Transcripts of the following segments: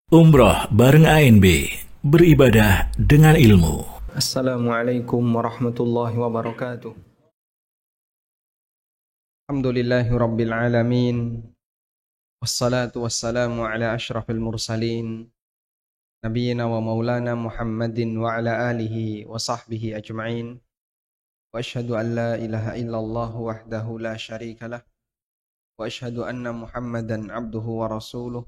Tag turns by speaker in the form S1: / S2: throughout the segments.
S1: Umroh bareng ANB, beribadah dengan ilmu.
S2: Assalamualaikum warahmatullahi wabarakatuh. Alhamdulillahi rabbil alamin. Wassalatu wassalamu ala ashrafil mursalin. Nabiyyina wa maulana Muhammadin wa ala alihi wa sahbihi ajma'in. Wa ashhadu an la ilaha illallah wahdahu la syarika lah. Wa ashhadu anna Muhammadan abduhu wa rasuluh.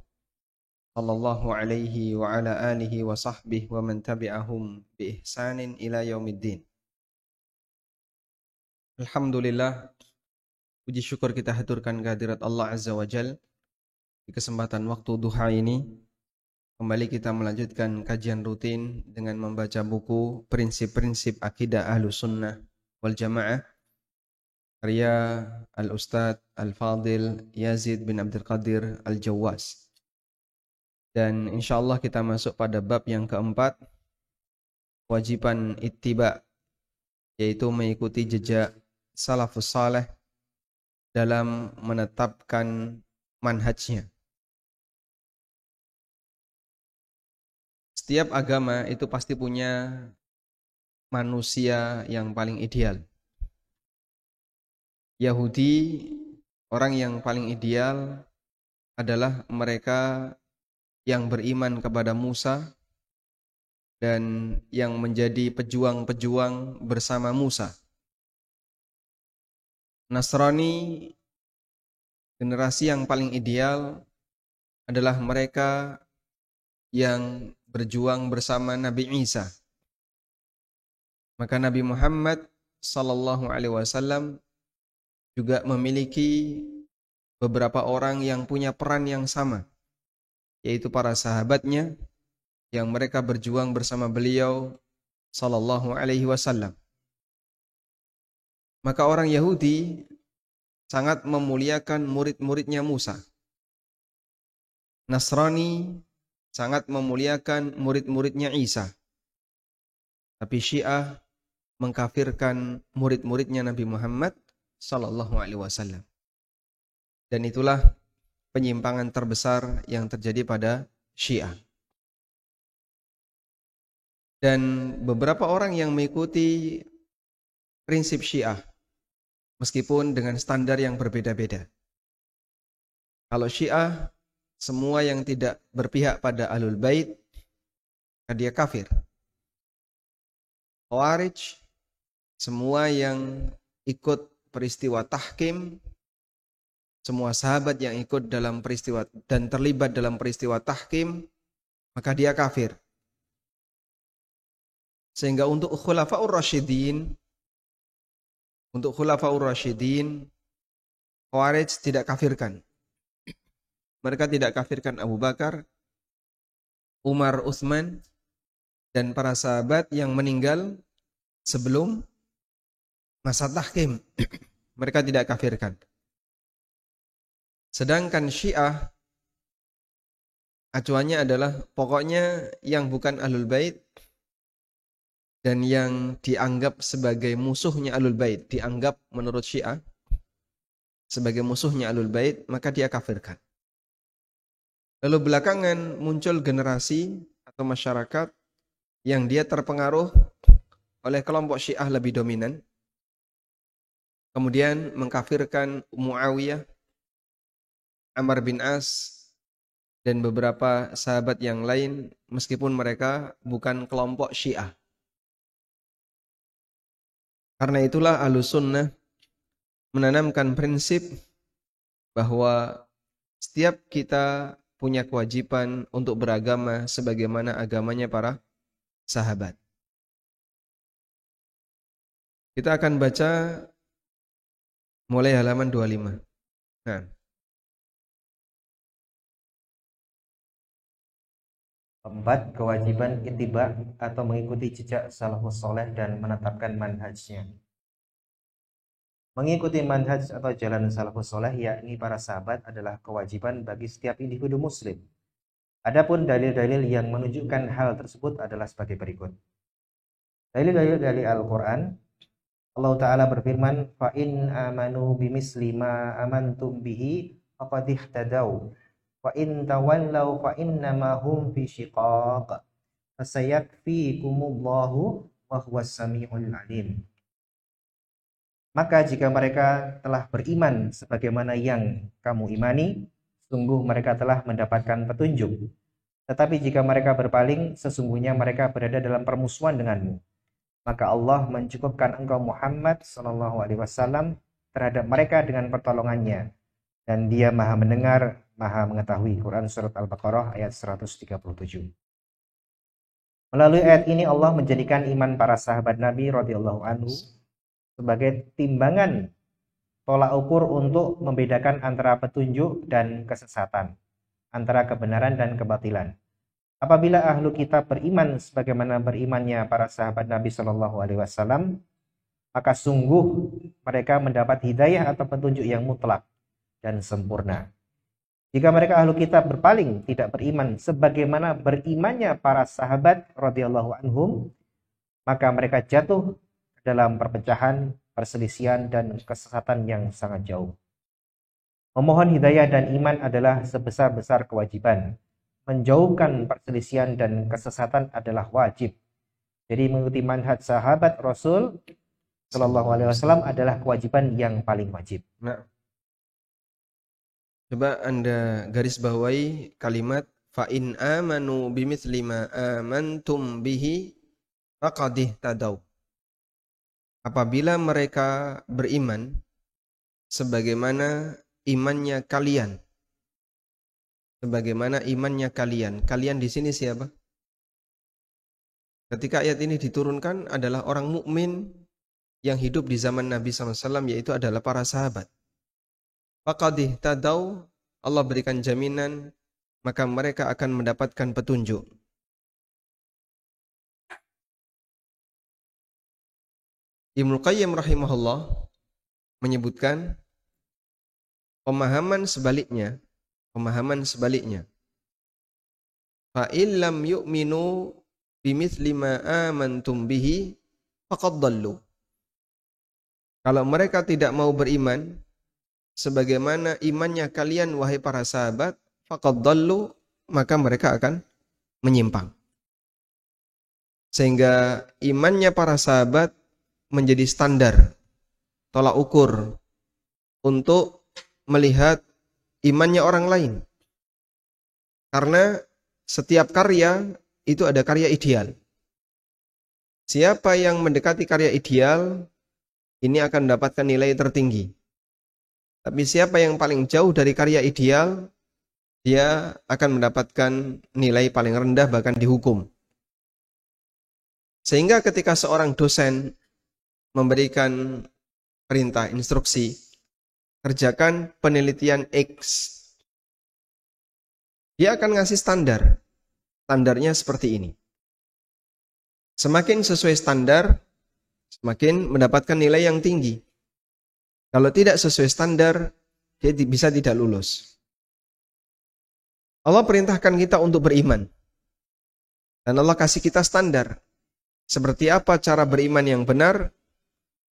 S2: Sallallahu alaihi wa ala alihi wa sahbihi wa man tabi'ahum bi ihsanin ila yaumiddin. Alhamdulillah, puji syukur kita haturkan kehadirat Allah Azza wa Jal. Di kesempatan waktu duha ini, kembali kita melanjutkan kajian rutin dengan membaca buku Prinsip-Prinsip Akidah Ahlus Sunnah wal Jamaah karya Al-Ustadz Al-Fadil Yazid bin Abdul Qadir Al-Jawwas. Dan insyaAllah kita masuk pada bab yang keempat, kewajiban ittiba, yaitu mengikuti jejak salafus saleh dalam menetapkan manhajnya. Setiap agama itu pasti punya manusia yang paling ideal. Yahudi, orang yang paling ideal adalah mereka yang beriman kepada Musa dan yang menjadi pejuang-pejuang bersama Musa. Nasrani, generasi yang paling ideal adalah mereka yang berjuang bersama Nabi Isa. Maka Nabi Muhammad sallallahu alaihi wasallam juga memiliki beberapa orang yang punya peran yang sama, yaitu para sahabatnya yang mereka berjuang bersama beliau sallallahu alaihi wasallam. Maka orang Yahudi sangat memuliakan murid-muridnya Musa. Nasrani sangat memuliakan murid-muridnya Isa. Tapi Syiah mengkafirkan murid-muridnya Nabi Muhammad sallallahu alaihi wasallam. Dan itulah penyimpangan terbesar yang terjadi pada Syiah. Dan beberapa orang yang mengikuti prinsip Syiah, meskipun dengan standar yang berbeda-beda. Kalau Syiah, semua yang tidak berpihak pada Ahlul Bait, dia kafir. Khawarij, semua yang ikut peristiwa tahkim, semua sahabat yang ikut dalam peristiwa dan terlibat dalam peristiwa tahkim, maka dia kafir. Sehingga untuk khulafaur rasyidin, Khawarij tidak kafirkan. Mereka tidak kafirkan Abu Bakar, Umar, Utsman, dan para sahabat yang meninggal sebelum masa tahkim. Mereka tidak kafirkan. Sedangkan Syiah, acuannya adalah pokoknya yang bukan Ahlul Bait dan yang dianggap sebagai musuhnya Ahlul Bait, dianggap menurut Syiah sebagai musuhnya Ahlul Bait, maka dia kafirkan. Lalu belakangan muncul generasi atau masyarakat yang dia terpengaruh oleh kelompok Syiah lebih dominan, kemudian mengkafirkan Muawiyah, Amr bin As, dan beberapa sahabat yang lain meskipun mereka bukan kelompok Syiah. Karena itulah Ahlus Sunnah menanamkan prinsip bahwa setiap kita punya kewajiban untuk beragama sebagaimana agamanya para sahabat. Kita akan baca mulai halaman 25. Nah,
S3: keempat, kewajiban ittiba atau mengikuti jejak salafus soleh dan menetapkan manhajnya. Mengikuti manhaj atau jalan salafus soleh, yakni para sahabat, adalah kewajiban bagi setiap individu muslim. Adapun dalil-dalil yang menunjukkan hal tersebut adalah sebagai berikut. Dalil-dalil dari Al-Quran, Allah Ta'ala berfirman, فَإِنْ آمَنُوا بِمِثْلِ مَا آمَنْتُمْ بِهِ فَقَدْ اهْتَدَوْا wa in tawallaw fa innama hum fi shiqaq fasayakfikumullahu wa huwas samiul alim. Maka jika mereka telah beriman sebagaimana yang kamu imani, sungguh mereka telah mendapatkan petunjuk. Tetapi jika mereka berpaling, sesungguhnya mereka berada dalam permusuhan denganmu. Maka Allah mencukupkan engkau Muhammad SAW terhadap mereka dengan pertolongannya. Dan dia maha mendengar, maha mengetahui. Quran Surat Al-Baqarah ayat 137. Melalui ayat ini Allah menjadikan iman para sahabat Nabi radhiyallahu anhu sebagai timbangan tolak ukur untuk membedakan antara petunjuk dan kesesatan, antara kebenaran dan kebatilan. Apabila ahlu kitab beriman sebagaimana berimannya para sahabat Nabi Shallallahu Alaihi Wasallam, maka sungguh mereka mendapat hidayah atau petunjuk yang mutlak dan sempurna. Jika mereka ahlu kitab berpaling, tidak beriman sebagaimana berimannya para sahabat radhiyallahu anhum, maka mereka jatuh dalam perpecahan, perselisihan, dan kesesatan yang sangat jauh. Memohon hidayah dan iman adalah sebesar-besar kewajiban. Menjauhkan perselisihan dan kesesatan adalah wajib. Jadi mengikuti manhaj sahabat Rasul Shallallahu Alaihi Wasallam adalah kewajiban yang paling wajib.
S2: Nah, coba Anda garis bawahi kalimat fa in amanu bimithli ma amantum bihi faqad ihtadaw. Apabila mereka beriman sebagaimana imannya kalian. Sebagaimana imannya kalian. Kalian di sini siapa? Ketika ayat ini diturunkan adalah orang mukmin yang hidup di zaman Nabi SAW, yaitu adalah para sahabat. Faqad ihtadaw, Allah berikan jaminan, maka mereka akan mendapatkan petunjuk. Ibnu Qayyim rahimahullah menyebutkan pemahaman sebaliknya. Fa illam yu'minu bimithli ma amantum bihi faqad dhallu. Kalau mereka tidak mau beriman sebagaimana imannya kalian wahai para sahabat, faqad dhallu, maka mereka akan menyimpang. Sehingga imannya para sahabat menjadi standar tolak ukur untuk melihat imannya orang lain. Karena setiap karya itu ada karya ideal. Siapa yang mendekati karya ideal, ini akan mendapatkan nilai tertinggi. Tapi siapa yang paling jauh dari karya ideal, dia akan mendapatkan nilai paling rendah, bahkan dihukum. Sehingga ketika seorang dosen memberikan perintah, instruksi, kerjakan penelitian X, dia akan ngasih standar. Standarnya seperti ini. Semakin sesuai standar, semakin mendapatkan nilai yang tinggi. Kalau tidak sesuai standar, dia bisa tidak lulus. Allah perintahkan kita untuk beriman. Dan Allah kasih kita standar. Seperti apa cara beriman yang benar?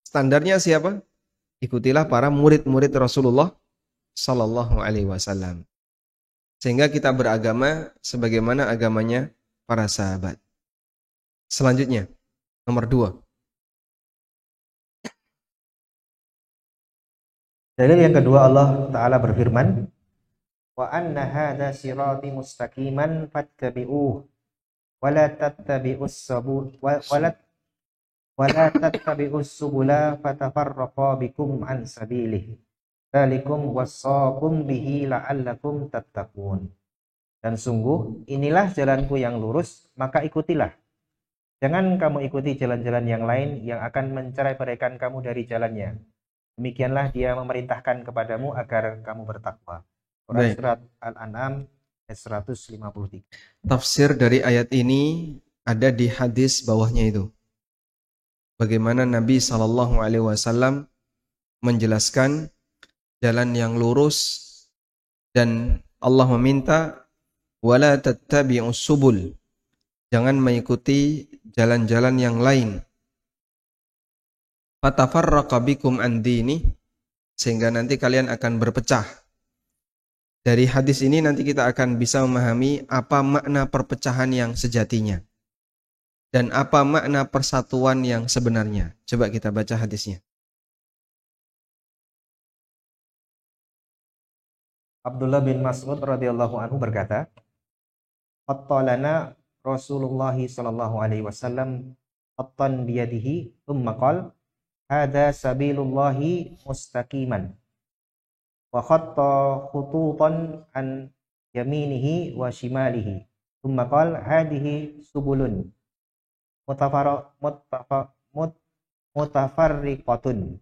S2: Standarnya siapa? Ikutilah para murid-murid Rasulullah Sallallahu Alaihi Wasallam. Sehingga kita beragama sebagaimana agamanya para sahabat. Selanjutnya, nomor 2.
S3: Dalil yang kedua, Allah Ta'ala berfirman, wa anna hadha sirati mustaqiman fattabi'uh wa la tattabi'us subula fatafarraqa bikum an sabilih. Dzalikum wassaqum bihi la'allakum tattaqun. Dan sungguh inilah jalanku yang lurus, maka ikutilah. Jangan kamu ikuti jalan-jalan yang lain yang akan mencerai-beraikan kamu dari jalannya. Demikianlah dia memerintahkan kepadamu agar kamu bertakwa. Quran Surat Al-An'am ayat 153.
S2: Tafsir dari ayat ini ada di hadis bawahnya itu. Bagaimana Nabi SAW menjelaskan jalan yang lurus, dan Allah meminta wala tattabi'us subul, jangan mengikuti jalan-jalan yang lain. Fatafarraqa bikum an dini, sehingga nanti kalian akan berpecah. Dari hadis ini nanti kita akan bisa memahami apa makna perpecahan yang sejatinya dan apa makna persatuan yang sebenarnya. Coba kita baca hadisnya.
S3: Abdullah bin Mas'ud radhiyallahu anhu berkata, "Qattalana Rasulullah sallallahu alaihi wasallam qattan biyadihi, thumma qala, hadza sabilullahi mustaqiman. Wa khatta khututan an yaminihi wa shimalihi. Thumma qala, hadhihi subulun mutafarriqatun.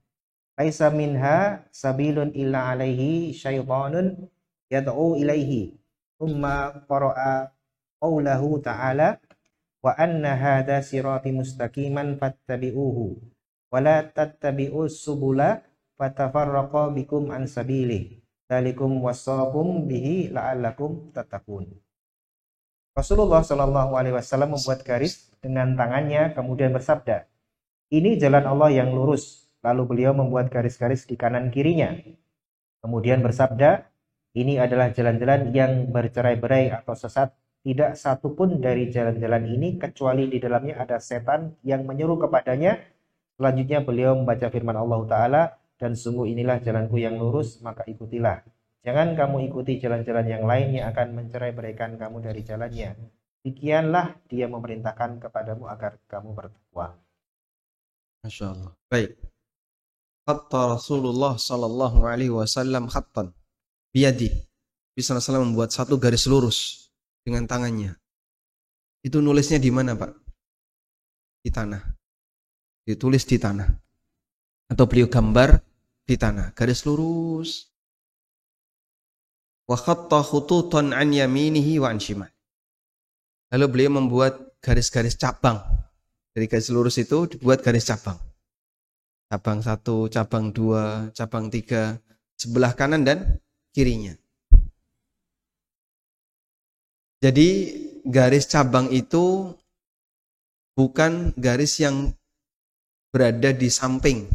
S3: Laisa minha sabilun illa alaihi syaitanun yad'u ilaihi." Thumma qara'a qawlahu ta'ala, wa anna hadha sirati mustaqiman fattabi'uhu wa la tattabi'us subula fatafarraqa bikum an sabilihi dzalikum wasaqum bihi la'allakum tattaqun. Rasulullah Shallallahu alaihi wasallam membuat garis dengan tangannya kemudian bersabda, "Ini jalan Allah yang lurus." Lalu beliau membuat garis-garis di kanan kirinya. Kemudian bersabda, "Ini adalah jalan-jalan yang bercerai-berai atau sesat. Tidak satu pun dari jalan-jalan ini kecuali di dalamnya ada setan yang menyeru kepadanya." Selanjutnya beliau membaca firman Allah Ta'ala, "Dan sungguh inilah jalanku yang lurus, maka ikutilah. Jangan kamu ikuti jalan-jalan yang lain yang akan mencerai-beraikan kamu dari jalannya. Demikianlah dia memerintahkan kepadamu agar kamu bertakwa."
S2: Masya Allah. Baik. Khatta Rasulullah sallallahu alaihi wasallam khattan biyadi. Nabi sallallahu alaihi wasallam membuat satu garis lurus dengan tangannya. Itu nulisnya di mana, Pak? Di tanah. Ditulis di tanah. Atau beliau gambar di tanah, garis lurus. Wa khatta khututan an yaminihi wa an shimal. Lalu beliau membuat garis-garis cabang. Dari garis lurus itu dibuat garis cabang. Cabang 1, cabang 2, cabang 3, sebelah kanan dan kirinya. Jadi garis cabang itu bukan garis yang berada di samping,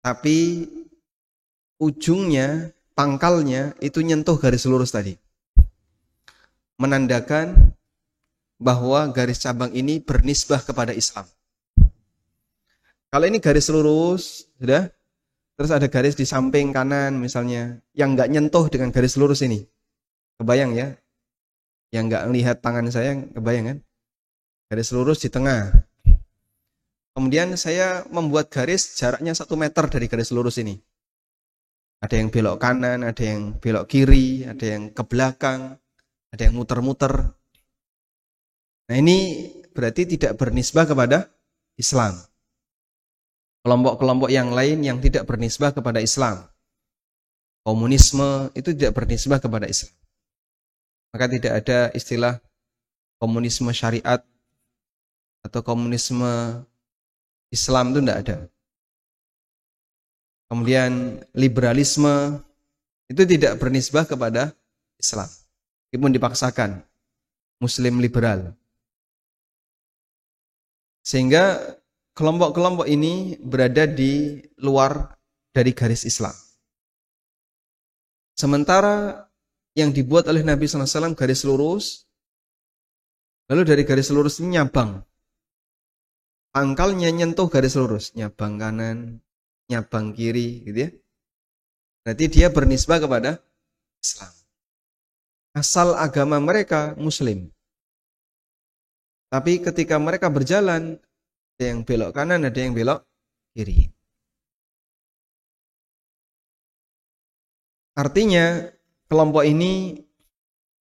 S2: tapi ujungnya, pangkalnya itu nyentuh garis lurus tadi. Menandakan bahwa garis cabang ini bernisbah kepada Islam. Kalau ini garis lurus, sudah, terus ada garis di samping kanan misalnya, yang nggak nyentuh dengan garis lurus ini. Kebayang ya? Yang nggak melihat tangan saya, kebayang kan? Garis lurus di tengah. Kemudian saya membuat garis jaraknya 1 meter dari garis lurus ini. Ada yang belok kanan, ada yang belok kiri, ada yang ke belakang, ada yang muter-muter. Nah ini berarti tidak bernisbah kepada Islam. Kelompok-kelompok yang lain yang tidak bernisbah kepada Islam. Komunisme itu tidak bernisbah kepada Islam. Maka tidak ada istilah komunisme syariat atau komunisme Islam, itu tidak ada. Kemudian liberalisme itu tidak bernisbah kepada Islam. Meskipun dipaksakan, Muslim liberal. Sehingga kelompok-kelompok ini berada di luar dari garis Islam. Sementara yang dibuat oleh Nabi SAW garis lurus, lalu dari garis lurus ini nyabang. Pangkalnya nyentuh garis lurus, nyabang kanan, nyabang kiri, gitu ya. Berarti dia bernisbah kepada Islam. Asal agama mereka Muslim. Tapi ketika mereka berjalan, ada yang belok kanan, ada yang belok kiri. Artinya kelompok ini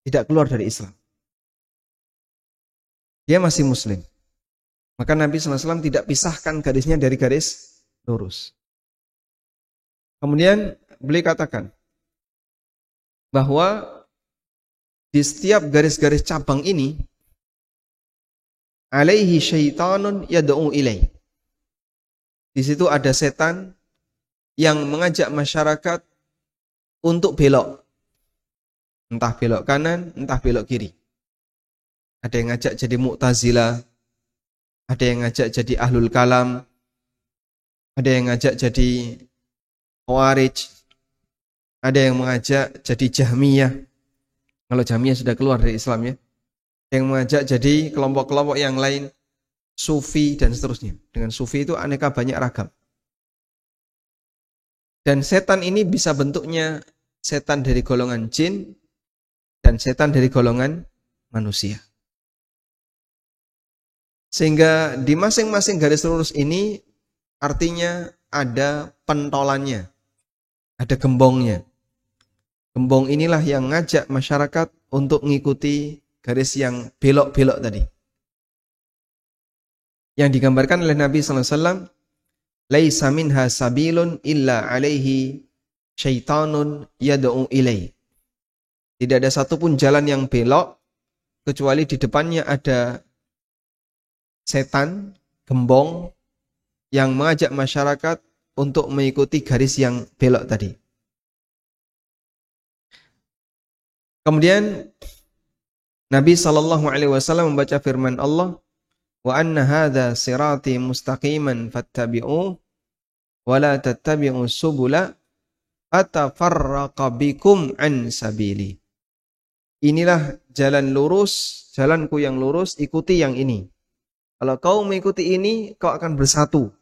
S2: tidak keluar dari Islam. Dia masih Muslim. Maka Nabi SAW tidak pisahkan garisnya dari garis lurus. Kemudian beliau katakan bahwa di setiap garis-garis cabang ini alaihi syaitanun yad'u ilai. Di situ ada setan yang mengajak masyarakat untuk belok. Entah belok kanan, entah belok kiri. Ada yang ngajak jadi Mu'tazilah, ada yang ngajak jadi Ahlul Kalam, ada yang ngajak jadi Khawarij, Ada yang mengajak jadi Jahmiyah. Kalau Jahmiyah sudah keluar dari Islam ya. Yang mengajak jadi kelompok-kelompok yang lain, Sufi dan seterusnya. Dengan Sufi itu aneka banyak ragam. Dan setan ini bisa bentuknya setan dari golongan jin dan setan dari golongan manusia. Sehingga di masing-masing garis lurus ini artinya ada pentolannya, ada gembongnya. Gembong inilah yang ngajak masyarakat untuk mengikuti garis yang belok-belok tadi. Yang digambarkan oleh Nabi SAW, laisa minha sabilun illa alaihi syaitanun yad'u ilai. Tidak ada satupun jalan yang belok kecuali di depannya ada setan, gembong yang mengajak masyarakat untuk mengikuti garis yang belok tadi. Kemudian Nabi SAW membaca firman Allah, wa anna hadza sirati mustaqiman fattabi'u wa la tattabi'u subula atafarraqa bikum an sabili. Inilah jalan lurus, jalanku yang lurus, ikuti yang ini. Kalau kau mengikuti ini, kau akan bersatu.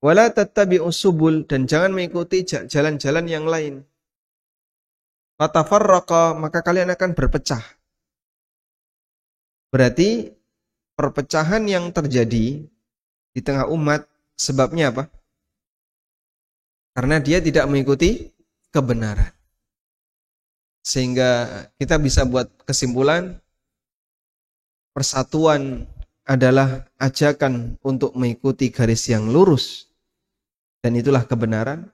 S2: Wa la tattabi'u subul, dan jangan mengikuti jalan-jalan yang lain. Fatafarraqa, maka kalian akan berpecah. Berarti perpecahan yang terjadi di tengah umat sebabnya apa? Karena dia tidak mengikuti kebenaran. Sehingga kita bisa buat kesimpulan persatuan adalah ajakan untuk mengikuti garis yang lurus, dan itulah kebenaran.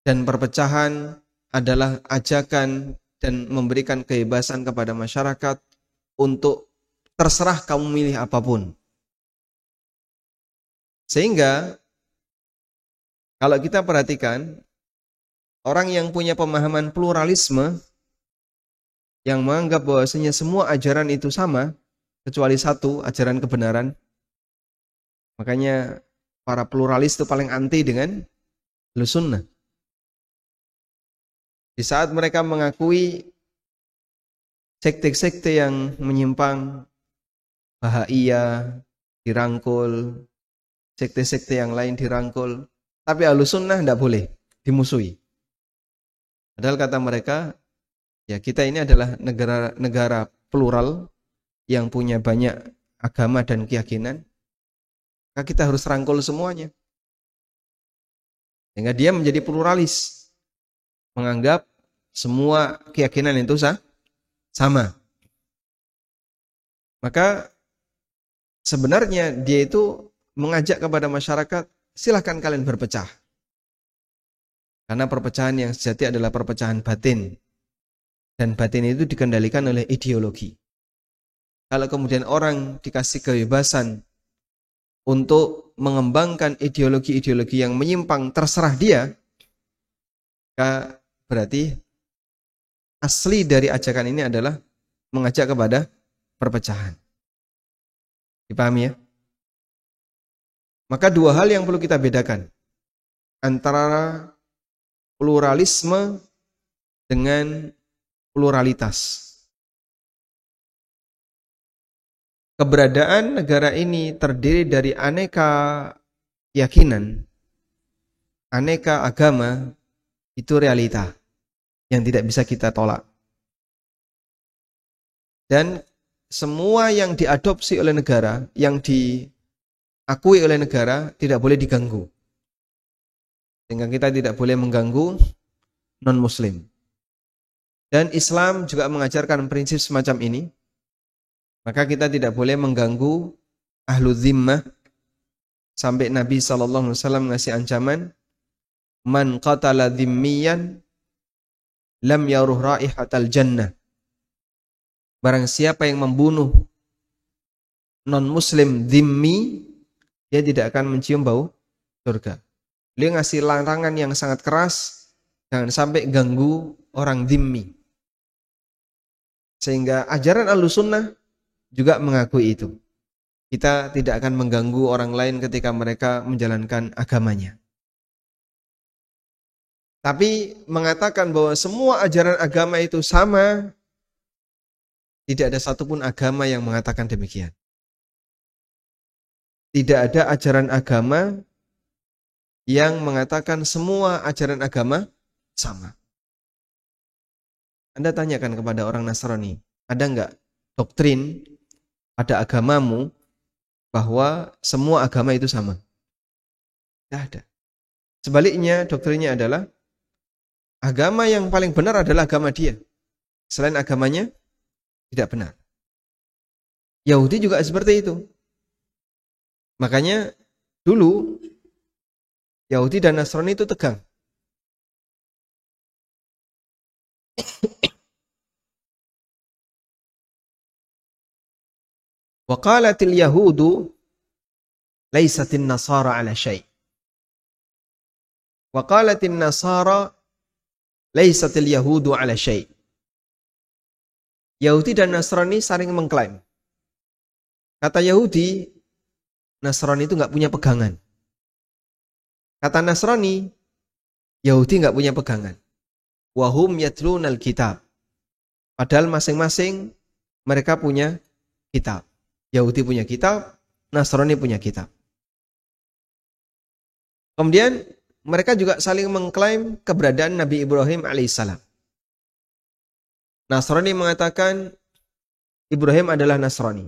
S2: Dan perpecahan adalah ajakan dan memberikan kebebasan kepada masyarakat untuk terserah kamu milih apapun. Sehingga kalau kita perhatikan, orang yang punya pemahaman pluralisme, yang menganggap bahwasanya semua ajaran itu sama, kecuali satu, ajaran kebenaran. Makanya para pluralis itu paling anti dengan Ahlus Sunnah. Di saat mereka mengakui sekte-sekte yang menyimpang, Bahaiyah dirangkul, sekte-sekte yang lain dirangkul, tapi Ahlus Sunnah tidak boleh dimusuhi. Padahal kata mereka, ya kita ini adalah negara plural yang punya banyak agama dan keyakinan, maka kita harus rangkul semuanya. Sehingga dia menjadi pluralis, menganggap semua keyakinan itu sama. Maka sebenarnya dia itu mengajak kepada masyarakat, silahkan kalian berpecah. Karena perpecahan yang sejati adalah perpecahan batin. Dan batin itu dikendalikan oleh ideologi. Kalau kemudian orang dikasih kebebasan untuk mengembangkan ideologi-ideologi yang menyimpang terserah dia, maka berarti asli dari ajakan ini adalah mengajak kepada perpecahan. Dipahami ya? Maka dua hal yang perlu kita bedakan antara pluralisme dengan pluralitas. Keberadaan negara ini terdiri dari aneka keyakinan, aneka agama, itu realita yang tidak bisa kita tolak. Dan semua yang diadopsi oleh negara, yang diakui oleh negara, tidak boleh diganggu. Sehingga kita tidak boleh mengganggu non-muslim. Dan Islam juga mengajarkan prinsip semacam ini. Maka kita tidak boleh mengganggu ahlu zimmah. Sampai Nabi SAW ngasih ancaman, man qatala dhimmiyan lam yaruh raihatal jannah. Barang siapa yang membunuh non-muslim dhimmi, dia tidak akan mencium bau surga. Dia ngasih larangan yang sangat keras, jangan sampai ganggu orang dhimmi. Sehingga ajaran Ahlussunnah juga mengakui itu. Kita tidak akan mengganggu orang lain ketika mereka menjalankan agamanya. Tapi mengatakan bahwa semua ajaran agama itu sama, tidak ada satupun agama yang mengatakan demikian. Tidak ada ajaran agama yang mengatakan semua ajaran agama sama. Anda tanyakan kepada orang Nasrani, ada enggak doktrin pada agamamu bahwa semua agama itu sama? Tidak ada. Sebaliknya doktrinnya adalah agama yang paling benar adalah agama dia. Selain agamanya tidak benar. Yahudi juga seperti itu. Makanya dulu Yahudi dan Nasrani itu tegang. Wa qalatil yahudu laisatin nasara ala syai'. Wa qalatin nasara laisatil yahudu ala syai'. Yahudi dan Nasrani saling mengklaim. Kata Yahudi, Nasrani itu nggak punya pegangan. Kata Nasrani, Yahudi nggak punya pegangan. Wahum yatlunal kitab. Padahal masing-masing mereka punya kitab. Yahudi punya kitab, Nasrani punya kitab. Kemudian mereka juga saling mengklaim keberadaan Nabi Ibrahim alaihissalam. Nasrani mengatakan Ibrahim adalah Nasrani.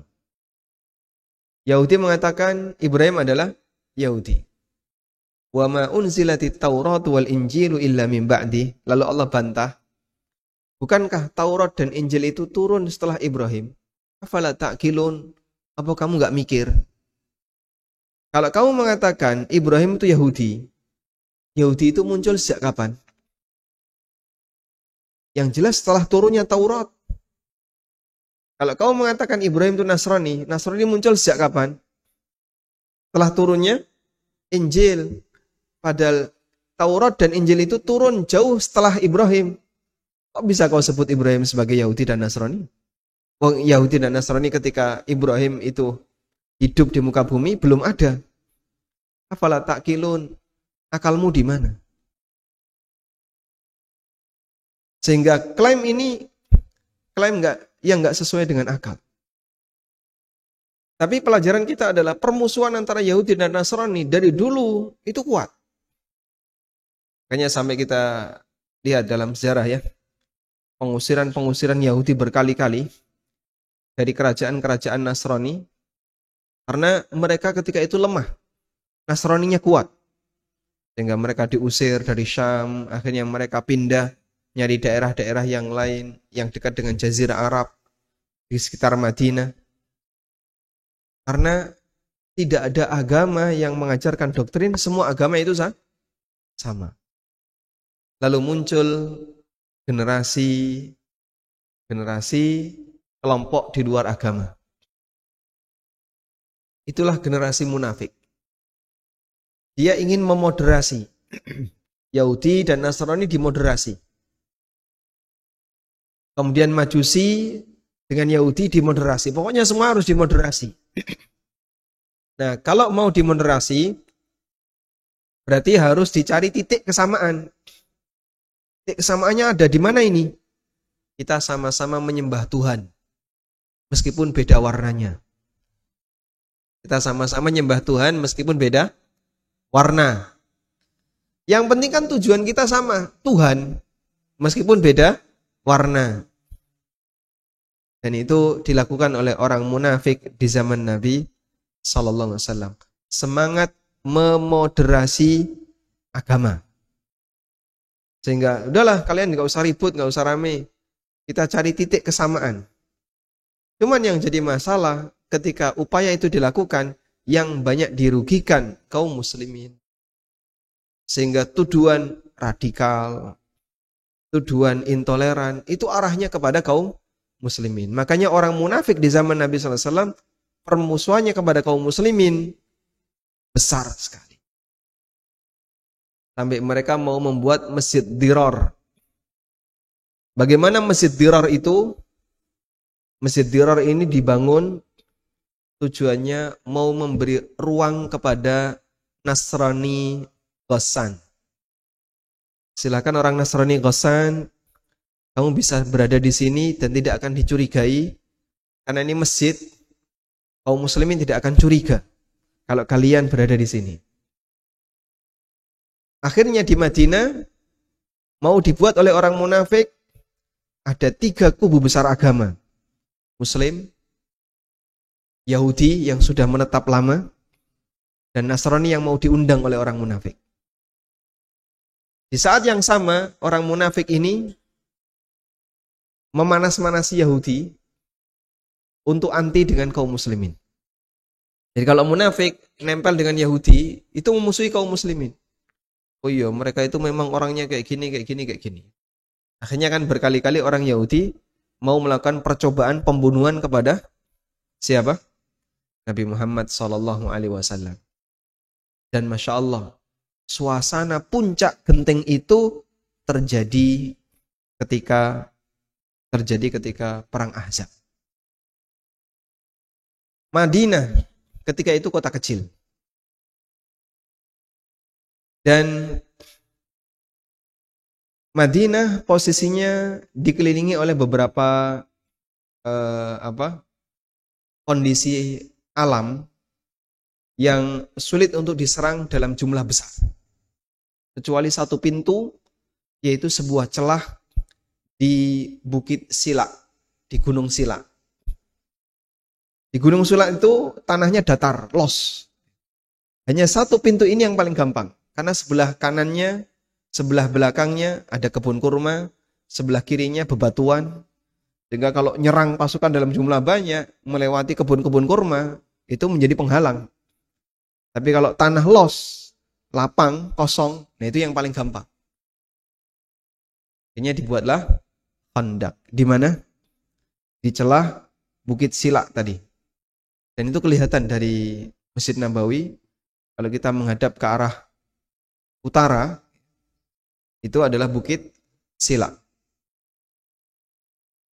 S2: Yahudi mengatakan Ibrahim adalah Yahudi. Wa ma unzilatit Taurat wal Injilu illa min ba'di. Lalu Allah bantah, bukankah Taurat dan Injil itu turun setelah Ibrahim? Afala ta'qilun? Apa kamu enggak mikir? Kalau kamu mengatakan Ibrahim itu Yahudi, Yahudi itu muncul sejak kapan? Yang jelas setelah turunnya Taurat. Kalau kamu mengatakan Ibrahim itu Nasrani, Nasrani muncul sejak kapan? Setelah turunnya Injil. Padahal Taurat dan Injil itu turun jauh setelah Ibrahim. Kok bisa kau sebut Ibrahim sebagai Yahudi dan Nasrani? Wong Yahudi dan Nasrani ketika Ibrahim itu hidup di muka bumi belum ada. Afala ta'qilun? Akalmu di mana? Sehingga klaim ini klaim yang nggak sesuai dengan akal. Tapi pelajaran kita adalah permusuhan antara Yahudi dan Nasrani dari dulu itu kuat. Makanya sampai kita lihat dalam sejarah ya, pengusiran Yahudi berkali-kali dari kerajaan-kerajaan Nasrani karena mereka ketika itu lemah, Nasraninya kuat. Sehingga mereka diusir dari Syam, akhirnya mereka pindah nyari daerah-daerah yang lain yang dekat dengan Jazirah Arab di sekitar Madinah. Karena tidak ada agama yang mengajarkan doktrin semua agama itu sama. Lalu muncul generasi kelompok di luar agama. Itulah generasi munafik. Dia ingin memoderasi. Yahudi dan Nasrani dimoderasi. Kemudian Majusi dengan Yahudi dimoderasi. Pokoknya semua harus dimoderasi. Nah, kalau mau dimoderasi, berarti harus dicari titik kesamaan. Titik kesamaannya ada di mana ini? Kita sama-sama menyembah Tuhan. Meskipun beda warnanya. Kita sama-sama menyembah Tuhan meskipun beda warna. Yang penting kan tujuan kita sama, Tuhan. Meskipun beda warna. Dan itu dilakukan oleh orang munafik di zaman Nabi Sallallahu Alaihi Wasallam. Semangat memoderasi agama. Sehingga udahlah kalian gak usah ribut, gak usah rame. Kita cari titik kesamaan. Cuman yang jadi masalah ketika upaya itu dilakukan, yang banyak dirugikan kaum muslimin. Sehingga tuduhan radikal, tuduhan intoleran, itu arahnya kepada kaum muslimin. Makanya orang munafik di zaman Nabi SAW, permusuhannya kepada kaum muslimin besar sekali. Sampai mereka mau membuat masjid Dirar. Bagaimana masjid Dirar itu? Masjid Dirar ini dibangun tujuannya mau memberi ruang kepada Nasrani Ghassan. Silakan orang Nasrani Ghassan, kamu bisa berada di sini dan tidak akan dicurigai, karena ini masjid, kaum muslimin tidak akan curiga kalau kalian berada di sini. Akhirnya di Madinah mau dibuat oleh orang munafik, ada 3 kubu besar agama. Muslim, Yahudi yang sudah menetap lama, dan Nasrani yang mau diundang oleh orang munafik. Di saat yang sama, orang munafik ini memanas-manasi Yahudi untuk anti dengan kaum muslimin. Jadi kalau munafik nempel dengan Yahudi, itu memusuhi kaum muslimin. Oh iya, mereka itu memang orangnya kayak gini, kayak gini, kayak gini. Akhirnya kan berkali-kali orang Yahudi mau melakukan percobaan pembunuhan kepada siapa? Nabi Muhammad SAW. Dan Masya Allah, suasana puncak genting itu terjadi ketika perang Ahzab. Madinah ketika itu kota kecil. Dan Madinah posisinya dikelilingi oleh beberapa kondisi alam yang sulit untuk diserang dalam jumlah besar. Kecuali satu pintu, yaitu sebuah celah di Bukit Sila, di Gunung Sila. Di Gunung Sila itu tanahnya datar, los. Hanya satu pintu ini yang paling gampang. Karena sebelah kanannya, sebelah belakangnya ada kebun kurma, sebelah kirinya bebatuan. Sehingga kalau nyerang pasukan dalam jumlah banyak, melewati kebun-kebun kurma, itu menjadi penghalang. Tapi kalau tanah los, lapang, kosong, nah itu yang paling gampang. Akhirnya dibuatlah Khandaq. Di mana? Di celah Bukit Sila tadi. Dan itu kelihatan dari Masjid Nabawi. Kalau kita menghadap ke arah utara, itu adalah Bukit Sila.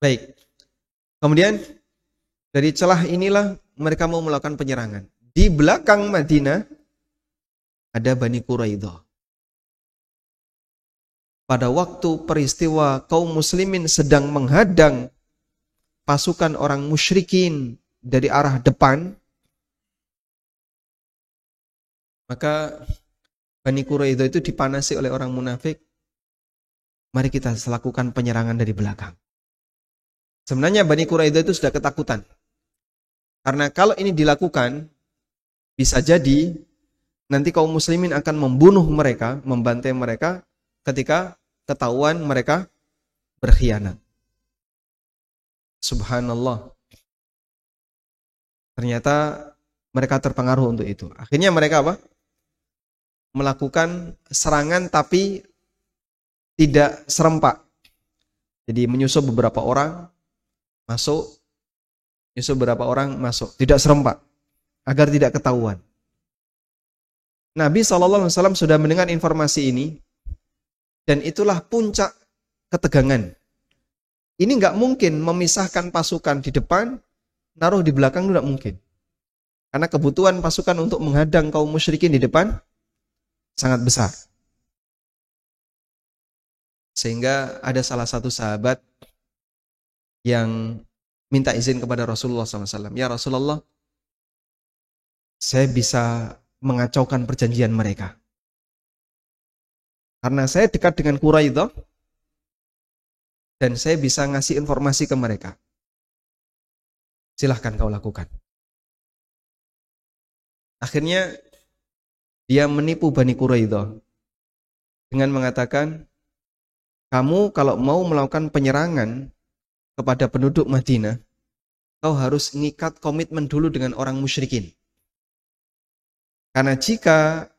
S2: Baik. Kemudian dari celah inilah mereka mau melakukan penyerangan. Di belakang Madinah ada Bani Quraidah. Pada waktu peristiwa kaum muslimin sedang menghadang pasukan orang musyrikin dari arah depan, maka Bani Quraidah itu dipanasi oleh orang munafik. Mari kita lakukan penyerangan dari belakang. Sebenarnya Bani Quraidah itu sudah ketakutan. Karena kalau ini dilakukan, bisa jadi nanti kaum muslimin akan membunuh mereka, membantai mereka ketika ketahuan mereka berkhianat. Subhanallah. Ternyata mereka terpengaruh untuk itu. Akhirnya mereka apa? Melakukan serangan tapi tidak serempak. Jadi menyusup beberapa orang masuk, tidak serempak agar tidak ketahuan. Nabi SAW sudah mendengar informasi ini, dan itulah puncak ketegangan. Ini nggak mungkin memisahkan pasukan di depan, naruh di belakang, tidak mungkin. Karena kebutuhan pasukan untuk menghadang kaum musyrikin di depan sangat besar. Sehingga ada salah satu sahabat yang minta izin kepada Rasulullah SAW. Ya Rasulullah, saya bisa mengacaukan perjanjian mereka. Karena saya dekat dengan Quraidah, dan saya bisa ngasih informasi ke mereka. Silahkan kau lakukan. Akhirnya dia menipu Bani Quraidah dengan mengatakan, kamu kalau mau melakukan penyerangan kepada penduduk Madinah, kau harus ngikat komitmen dulu dengan orang musyrikin. Karena jika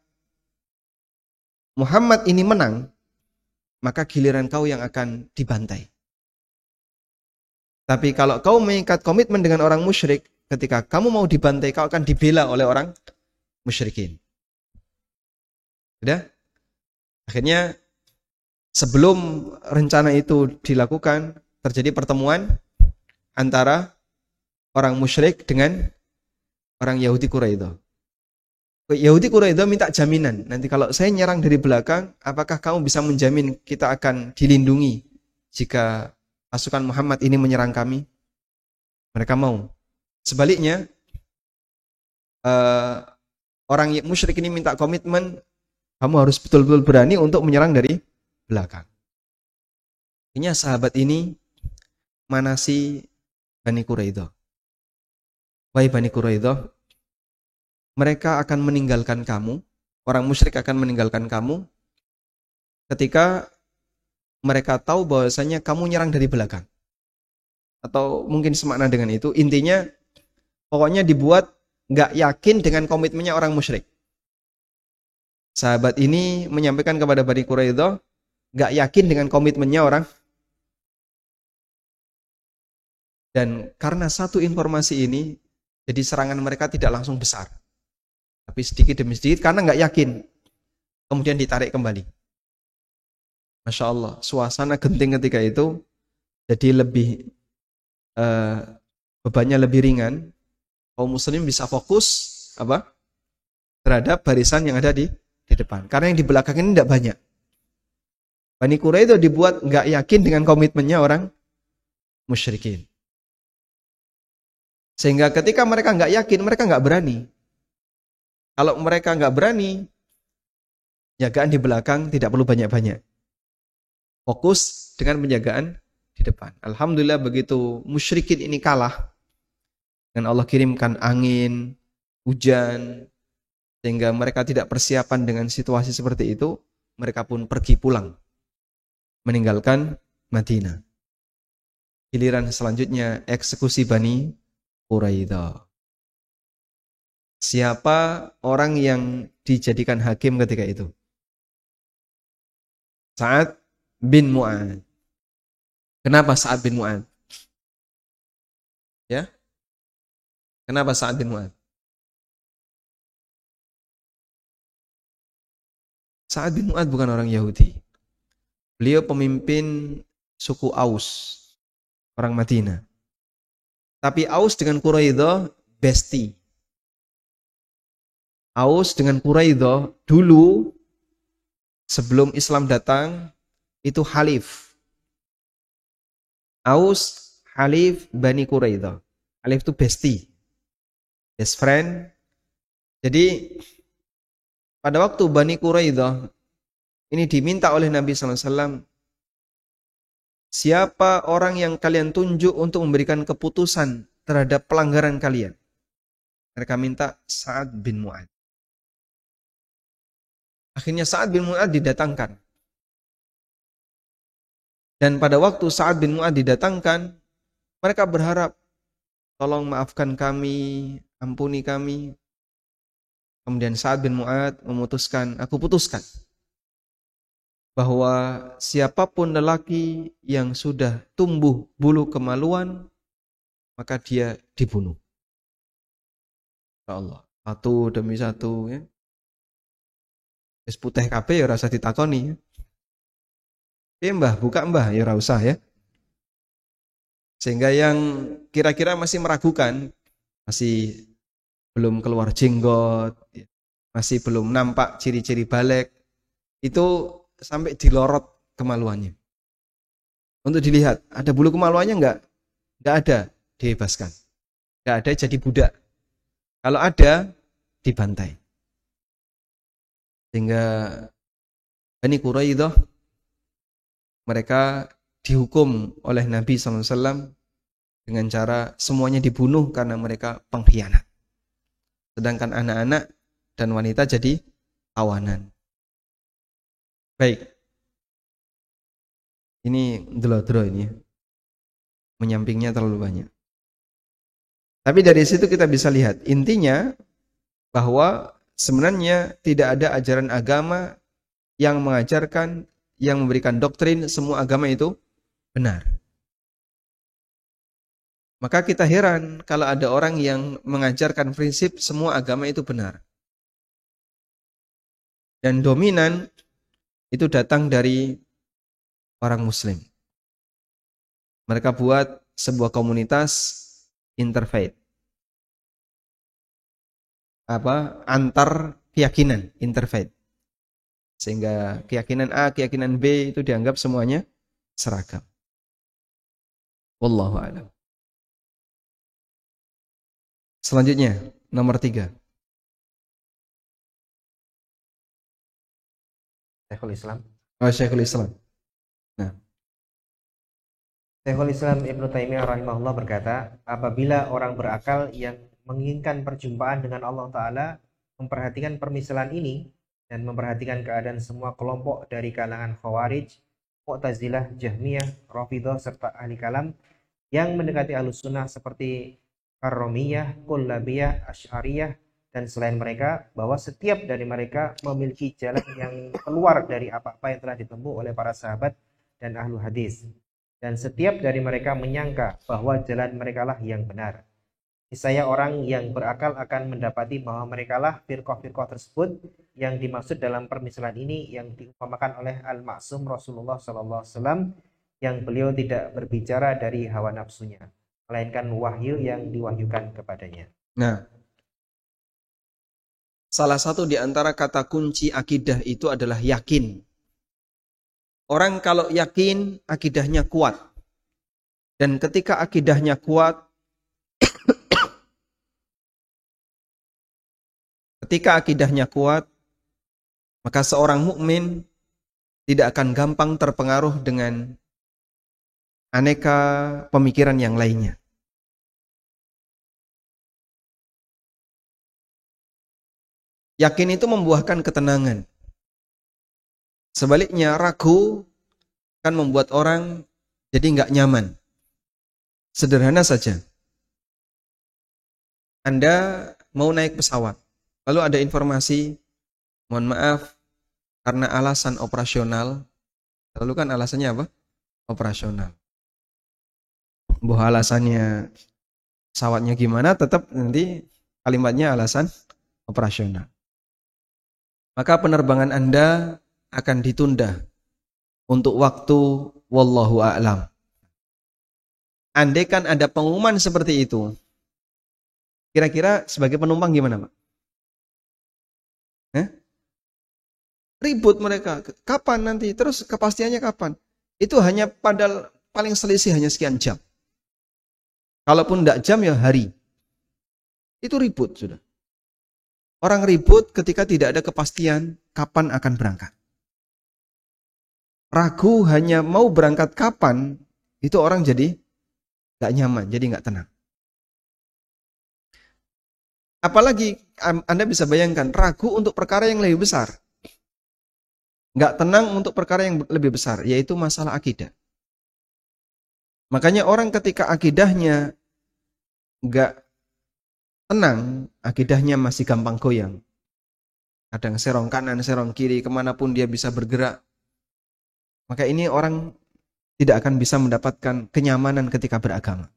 S2: Muhammad ini menang, maka giliran kau yang akan dibantai. Tapi kalau kau mengikat komitmen dengan orang musyrik, ketika kamu mau dibantai, kau akan dibela oleh orang musyrikin. Sudah? Akhirnya sebelum rencana itu dilakukan, terjadi pertemuan antara orang musyrik dengan orang Yahudi Quraidah. Yahudi Quraidah minta jaminan. Nanti kalau saya nyerang dari belakang, apakah kamu bisa menjamin kita akan dilindungi jika pasukan Muhammad ini menyerang kami? Mereka mau. Sebaliknya, orang musyrik ini minta komitmen, kamu harus betul-betul berani untuk menyerang dari belakang. Akhirnya sahabat ini manasi Bani Quraidah. Wahai Bani Quraidah, mereka akan meninggalkan kamu, orang musyrik akan meninggalkan kamu ketika mereka tahu bahwasanya kamu nyerang dari belakang. Atau mungkin semakna dengan itu, intinya pokoknya dibuat nggak yakin dengan komitmennya orang musyrik. Sahabat ini menyampaikan kepada Bani Quraidah nggak yakin dengan komitmennya orang. Dan karena satu informasi ini, jadi serangan mereka tidak langsung besar. Tapi sedikit demi sedikit karena nggak yakin. Kemudian ditarik kembali. Masya Allah, suasana genting ketika itu jadi lebih bebannya lebih ringan. Kaum muslim bisa fokus terhadap barisan yang ada di depan. Karena yang di belakang ini tidak banyak. Bani Quraidah dibuat nggak yakin dengan komitmennya orang musyrikin. Sehingga ketika mereka nggak yakin, mereka nggak berani. Kalau mereka nggak berani, jagaan di belakang tidak perlu banyak-banyak. Fokus dengan penjagaan di depan. Alhamdulillah begitu musyrikin ini kalah, dan Allah kirimkan angin, hujan, sehingga mereka tidak persiapan dengan situasi seperti itu, mereka pun pergi pulang, meninggalkan Madinah. Giliran selanjutnya eksekusi Bani Quraidah. Siapa orang yang dijadikan hakim ketika itu? Sa'ad bin Mu'adz. Kenapa Sa'ad bin Mu'adz? Ya? Kenapa Sa'ad bin Mu'adz? Sa'ad bin Mu'adz bukan orang Yahudi. Beliau pemimpin suku Aus, orang Madinah. Tapi Aus dengan Quraidah bestie. Aus dengan Quraidah dulu sebelum Islam datang itu halif. Aus halif Bani Quraidah. Halif itu bestie, best friend. Jadi pada waktu Bani Quraidah ini diminta oleh Nabi SAW, siapa orang yang kalian tunjuk untuk memberikan keputusan terhadap pelanggaran kalian? Mereka minta Sa'ad bin Mu'adz. Akhirnya Sa'ad bin Mu'adz didatangkan. Dan pada waktu Sa'ad bin Mu'adz didatangkan, mereka berharap, tolong maafkan kami, ampuni kami. Kemudian Sa'ad bin Mu'adz memutuskan, aku putuskan, bahwa siapapun lelaki yang sudah tumbuh bulu kemaluan, maka dia dibunuh. Ya Allah, satu demi satu, ya. Wis putih kabeh ya ora usah ditakoni. Piye Mbah, buka Mbah ya ora usah ya. Sehingga yang kira-kira masih meragukan, masih belum keluar jenggot, masih belum nampak ciri-ciri balik, itu sampai dilorot kemaluannya. Untuk dilihat, ada bulu kemaluannya enggak? Enggak ada, dibebaskan. Enggak ada, jadi budak. Kalau ada, dibantai. Sehingga Bani Quraidah mereka dihukum oleh Nabi SAW dengan cara semuanya dibunuh karena mereka pengkhianat. Sedangkan anak-anak dan wanita jadi tawanan. Baik. Ini delo-delo ini. Menyampingnya terlalu banyak. Tapi dari situ kita bisa lihat intinya bahwa sebenarnya tidak ada ajaran agama yang mengajarkan, yang memberikan doktrin semua agama itu benar. Maka kita heran kalau ada orang yang mengajarkan prinsip semua agama itu benar. Dan dominan itu datang dari orang muslim. Mereka buat sebuah komunitas interfaith. Antar keyakinan interfaith. Sehingga keyakinan A, keyakinan B itu dianggap semuanya seragam. Wallahu a'lam. Selanjutnya, nomor 3.
S3: Syekhul Islam.
S2: Syekhul Islam. Nah,
S3: Syekhul Islam Ibnu Taimiyah rahimahullah berkata, apabila orang berakal yang menginginkan perjumpaan dengan Allah Ta'ala memperhatikan permisalan ini dan memperhatikan keadaan semua kelompok dari kalangan Khawarij, Mu'tazilah, Jahmiyah, Rafidhah serta ahli kalam yang mendekati Ahlus Sunnah seperti Karramiyah, Kullabiyah, Asy'ariyah dan selain mereka, bahwa setiap dari mereka memiliki jalan yang keluar dari apa-apa yang telah ditempuh oleh para sahabat dan ahlu hadis. Dan setiap dari mereka menyangka bahwa jalan merekalah yang benar. Niscaya orang yang berakal akan mendapati bahwa merekalah firqah-firqah tersebut yang dimaksud dalam permisalan ini yang diumpamakan oleh Al-Ma'sum Rasulullah SAW yang beliau tidak berbicara dari hawa nafsunya, melainkan wahyu yang diwahyukan kepadanya.
S2: Nah, salah satu di antara kata kunci akidah itu adalah yakin. Orang kalau yakin, akidahnya kuat. Dan ketika akidahnya kuat, maka seorang mukmin tidak akan gampang terpengaruh dengan aneka pemikiran yang lainnya. Yakin itu membuahkan ketenangan. Sebaliknya, ragu akan membuat orang jadi nggak nyaman. Sederhana saja. Anda mau naik pesawat, lalu ada informasi, mohon maaf, karena alasan operasional, lalu kan alasannya apa? Operasional. Bahwa alasannya pesawatnya gimana, tetap nanti kalimatnya alasan operasional. Maka penerbangan Anda akan ditunda untuk waktu wallahu a'lam. Andai kan ada pengumuman seperti itu, kira-kira sebagai penumpang gimana, Pak? Ribut mereka. Kapan nanti? Terus kepastiannya kapan? Itu hanya padahal paling selisih hanya sekian jam. Kalaupun tidak jam ya hari. Itu ribut sudah. Orang ribut ketika tidak ada kepastian kapan akan berangkat. Ragu hanya mau berangkat kapan, itu orang jadi gak nyaman, jadi gak tenang. Apalagi Anda bisa bayangkan, ragu untuk perkara yang lebih besar. Gak tenang untuk perkara yang lebih besar, yaitu masalah akidah. Makanya orang ketika akidahnya gak tenang, akidahnya masih gampang goyang. Kadang serong kanan, serong kiri, kemanapun dia bisa bergerak. Maka ini orang tidak akan bisa mendapatkan kenyamanan ketika beragama.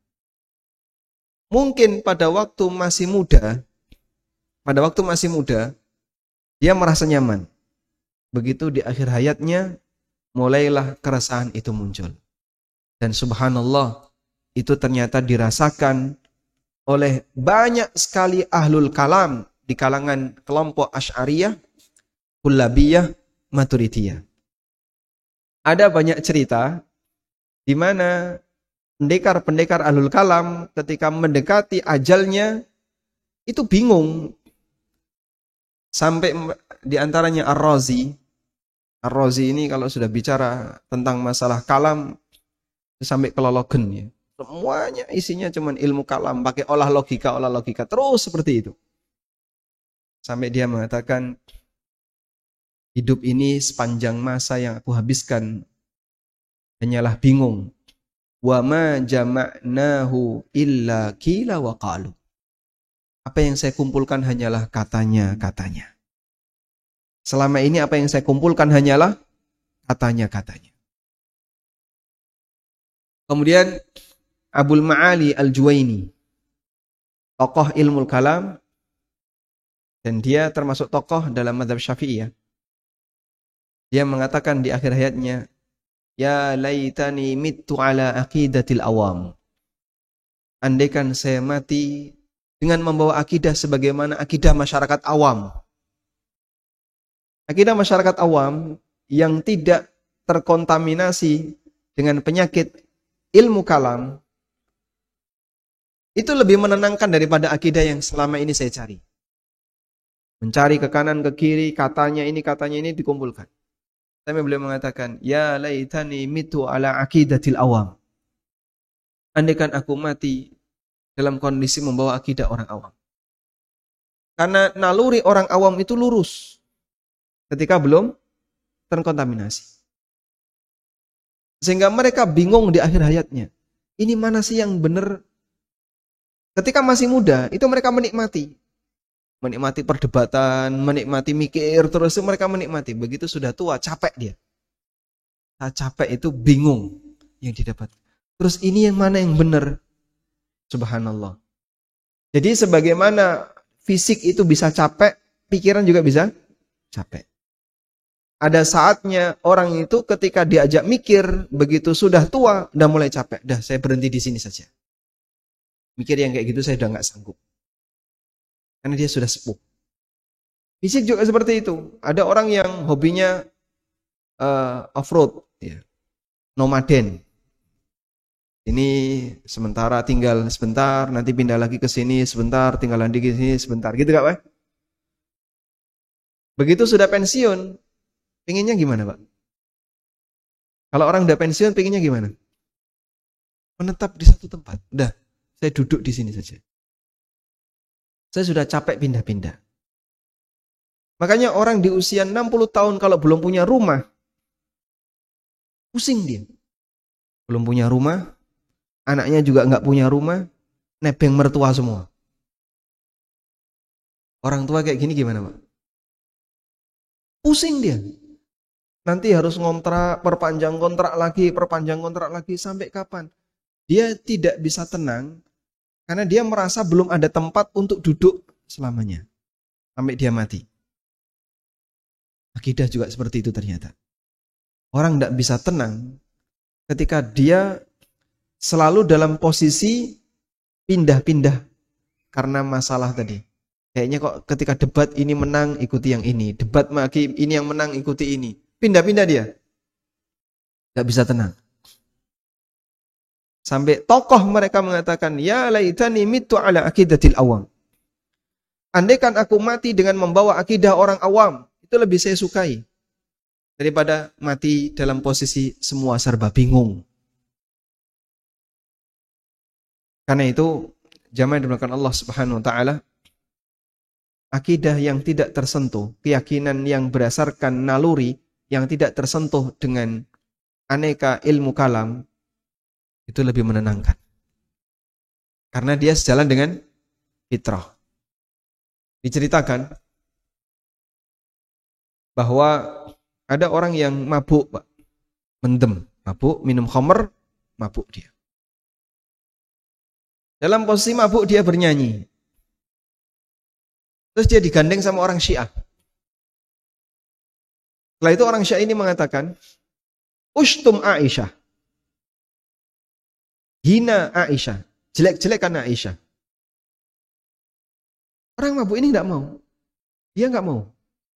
S2: Mungkin pada waktu masih muda, dia merasa nyaman. Begitu di akhir hayatnya, mulailah keresahan itu muncul. Dan subhanallah, itu ternyata dirasakan oleh banyak sekali ahlul kalam di kalangan kelompok Asy'ariyah, Kullabiyah, Maturidiyah. Ada banyak cerita di mana pendekar-pendekar ahlul kalam ketika mendekati ajalnya itu bingung. Sampai di antaranya Ar-Razi. Ar-Razi ini kalau sudah bicara tentang masalah kalam sampai kelologen ya. Semuanya isinya cuma ilmu kalam, pakai olah logika terus seperti itu. Sampai dia mengatakan, hidup ini sepanjang masa yang aku habiskan hanyalah bingung. Wa ma jama'nahu illa qila wa qalu. Apa yang saya kumpulkan hanyalah katanya. Selama ini apa yang saya kumpulkan hanyalah katanya. Kemudian Abul Ma'ali Al-Juwaini, tokoh ilmu kalam, dan dia termasuk tokoh dalam mazhab Syafi'iyah. Dia mengatakan di akhir hayatnya, ya laitani mittu ala aqidatil awam. Andaikan saya mati dengan membawa akidah sebagaimana akidah masyarakat awam. Akidah masyarakat awam yang tidak terkontaminasi dengan penyakit ilmu kalam, itu lebih menenangkan daripada akidah yang selama ini saya cari. Mencari ke kanan, ke kiri, katanya ini dikumpulkan. Sampai beliau mengatakan, ya laitani mitu ala aqidatil awam. Andaikan aku mati dalam kondisi membawa akidah orang awam. Karena naluri orang awam itu lurus ketika belum terkontaminasi. Sehingga mereka bingung di akhir hayatnya. Ini mana sih yang benar? Ketika masih muda, itu mereka menikmati. Menikmati perdebatan, menikmati mikir, terus mereka menikmati. Begitu sudah tua, capek dia. Saat capek itu bingung yang didapat. Terus ini yang mana yang benar? Subhanallah. Jadi sebagaimana fisik itu bisa capek, pikiran juga bisa capek. Ada saatnya orang itu ketika diajak mikir, begitu sudah tua, udah mulai capek. Dah, saya berhenti di sini saja. Mikir yang kayak gitu saya udah nggak sanggup. Karena dia sudah sepuh. Fisik juga seperti itu. Ada orang yang hobinya off-road, ya, nomaden. Ini sementara tinggal sebentar, nanti pindah lagi ke sini sebentar, tinggal lagi ke sini sebentar. Gitu gak, Pak? Begitu sudah pensiun, pengennya gimana, Pak? Kalau orang udah pensiun, pengennya gimana? Menetap di satu tempat. Udah, saya duduk di sini saja. Saya sudah capek pindah-pindah. Makanya orang di usia 60 tahun kalau belum punya rumah, pusing dia. Belum punya rumah, anaknya juga nggak punya rumah, nebeng mertua semua. Orang tua kayak gini gimana, Pak? Pusing dia. Nanti harus ngontrak, perpanjang kontrak lagi, sampai kapan? Dia tidak bisa tenang, karena dia merasa belum ada tempat untuk duduk selamanya. Sampai dia mati. Akidah juga seperti itu ternyata. Orang tidak bisa tenang ketika dia selalu dalam posisi pindah-pindah karena masalah tadi. Kayaknya kok ketika debat ini menang ikuti yang ini, debat lagi ini yang menang ikuti ini. Pindah-pindah dia. Gak bisa tenang. Sampai tokoh mereka mengatakan, ya laitani mitu ala aqidatil awam. Andaikan aku mati dengan membawa akidah orang awam, itu lebih saya sukai daripada mati dalam posisi semua serba bingung. Karena itu, jamaah dimulakan Allah Subhanahu wa taala, akidah yang tidak tersentuh, keyakinan yang berdasarkan naluri yang tidak tersentuh dengan aneka ilmu kalam, itu lebih menenangkan. Karena dia sejalan dengan fitrah. Diceritakan bahwa ada orang yang mabuk, Pak. Mendem, mabuk, minum khamr, mabuk dia. Dalam posisi mabuk dia bernyanyi. Terus dia digandeng sama orang Syiah. Setelah itu orang Syiah ini mengatakan, Ushtum Aisyah. Hina Aisyah. Jelek-jelekan Aisyah. Orang mabuk ini tidak mau. Dia nggak mau.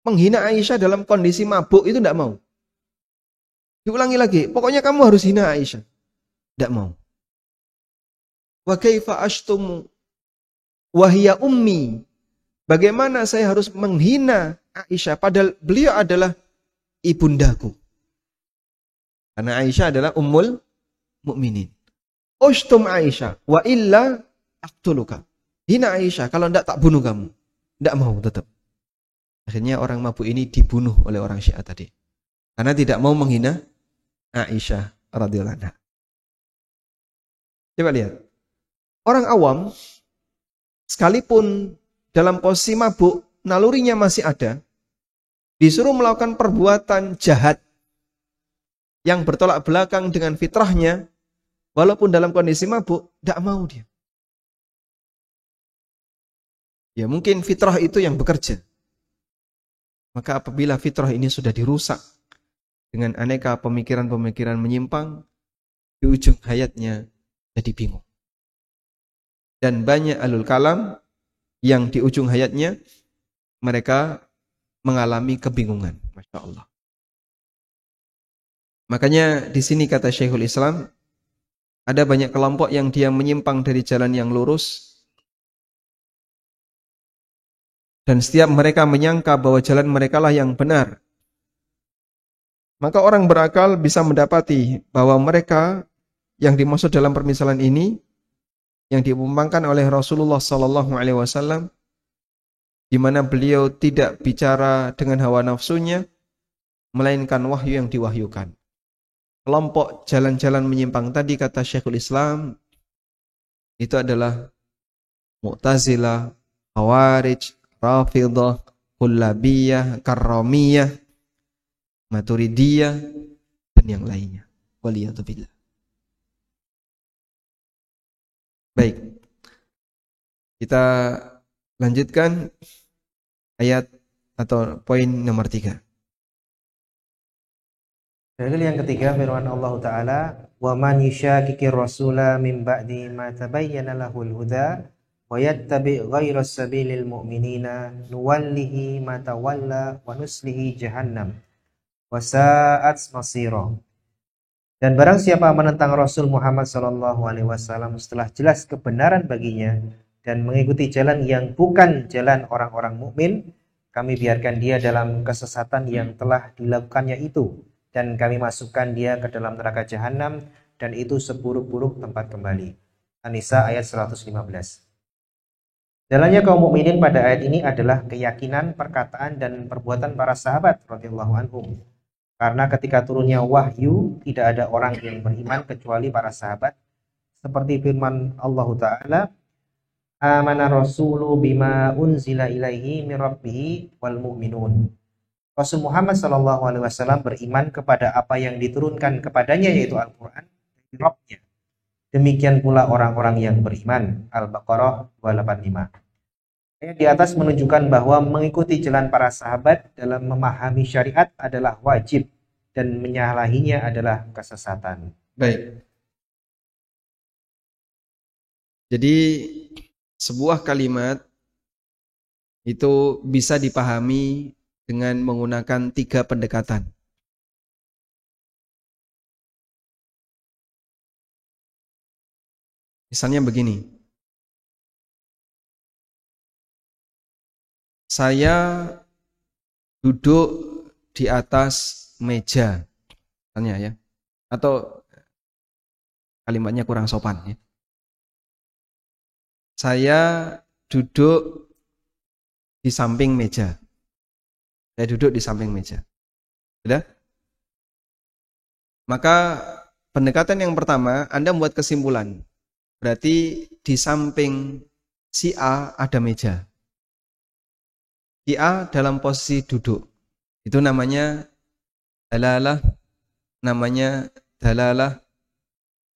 S2: Menghina Aisyah dalam kondisi mabuk itu tidak mau. Diulangi lagi. Pokoknya kamu harus hina Aisyah. Tidak mau. Wa kaifa ashtumu wa hiya ummi. Bagaimana saya harus menghina Aisyah padahal beliau adalah ibundaku. Karena Aisyah adalah ummul mukminin. Ushtum Aisyah wa illa aqtuluka. Hina Aisyah, kalau tidak tak bunuh kamu. Tidak mau tetap. Akhirnya orang mabuk ini dibunuh oleh orang Syiah tadi. Karena tidak mau menghina Aisyah radhiyallahu anha. Coba lihat. Orang awam, sekalipun dalam posisi mabuk, nalurinya masih ada, disuruh melakukan perbuatan jahat yang bertolak belakang dengan fitrahnya, walaupun dalam kondisi mabuk, tidak mau dia. Ya mungkin fitrah itu yang bekerja. Maka apabila fitrah ini sudah dirusak dengan aneka pemikiran-pemikiran menyimpang, di ujung hayatnya jadi bingung. Dan banyak ahlul kalam yang di ujung hayatnya mereka mengalami kebingungan. Masya Allah. Makanya di sini kata Syekhul Islam, ada banyak kelompok yang dia menyimpang dari jalan yang lurus, dan setiap mereka menyangka bahwa jalan mereka lah yang benar. Maka orang berakal bisa mendapati bahwa mereka yang dimaksud dalam permisalan ini, yang diumpamakan oleh Rasulullah SAW, di mana beliau tidak bicara dengan hawa nafsunya, melainkan wahyu yang diwahyukan. Kelompok jalan-jalan menyimpang tadi kata Syekhul Islam itu adalah Mu'tazilah, Khawarij, Rafidhah, Kullabiyah, Karramiyah, Maturidiyah, dan yang lainnya. Waliyatubillah. Baik, kita lanjutkan ayat atau poin nomor 3.
S3: Dalil yang ketiga firman Allah Ta'ala, wa man yushaqiqir rasula min ba'di ma tabayyana lahul huda wa yattabi' ghayra sabilil mu'minina nuwallihi ma tawalla wa nuslihi jahannam wa sa'at masira. Dan barang siapa menentang Rasul Muhammad SAW setelah jelas kebenaran baginya dan mengikuti jalan yang bukan jalan orang-orang mukmin, kami biarkan dia dalam kesesatan yang telah dilakukannya itu, dan kami masukkan dia ke dalam neraka jahanam, dan itu seburuk-buruk tempat kembali. An-Nisa ayat 115. Jalannya kaum mukminin pada ayat ini adalah keyakinan, perkataan, dan perbuatan para sahabat radhiyallahu anhum. Karena ketika turunnya wahyu, tidak ada orang yang beriman kecuali para sahabat. Seperti firman Allah Ta'ala, amana rasulu bima unzila ilaihi min rabbihi wal mu'minun. Rasul Muhammad SAW beriman kepada apa yang diturunkan kepadanya, yaitu Al-Quran dari Rabbnya. Demikian pula orang-orang yang beriman. Al-Baqarah 285. Ayat di atas menunjukkan bahwa mengikuti jalan para sahabat dalam memahami syariat adalah wajib dan menyalahinya adalah kesesatan.
S2: Baik. Jadi sebuah kalimat itu bisa dipahami dengan menggunakan 3 pendekatan. Misalnya begini. Saya duduk di atas meja, misalnya ya. Atau kalimatnya kurang sopan ya. Saya duduk di samping meja. Saya duduk di samping meja. Sudah? Maka pendekatan yang pertama, Anda membuat kesimpulan. Berarti di samping si A ada meja. Si A dalam posisi duduk. Itu namanya dalalah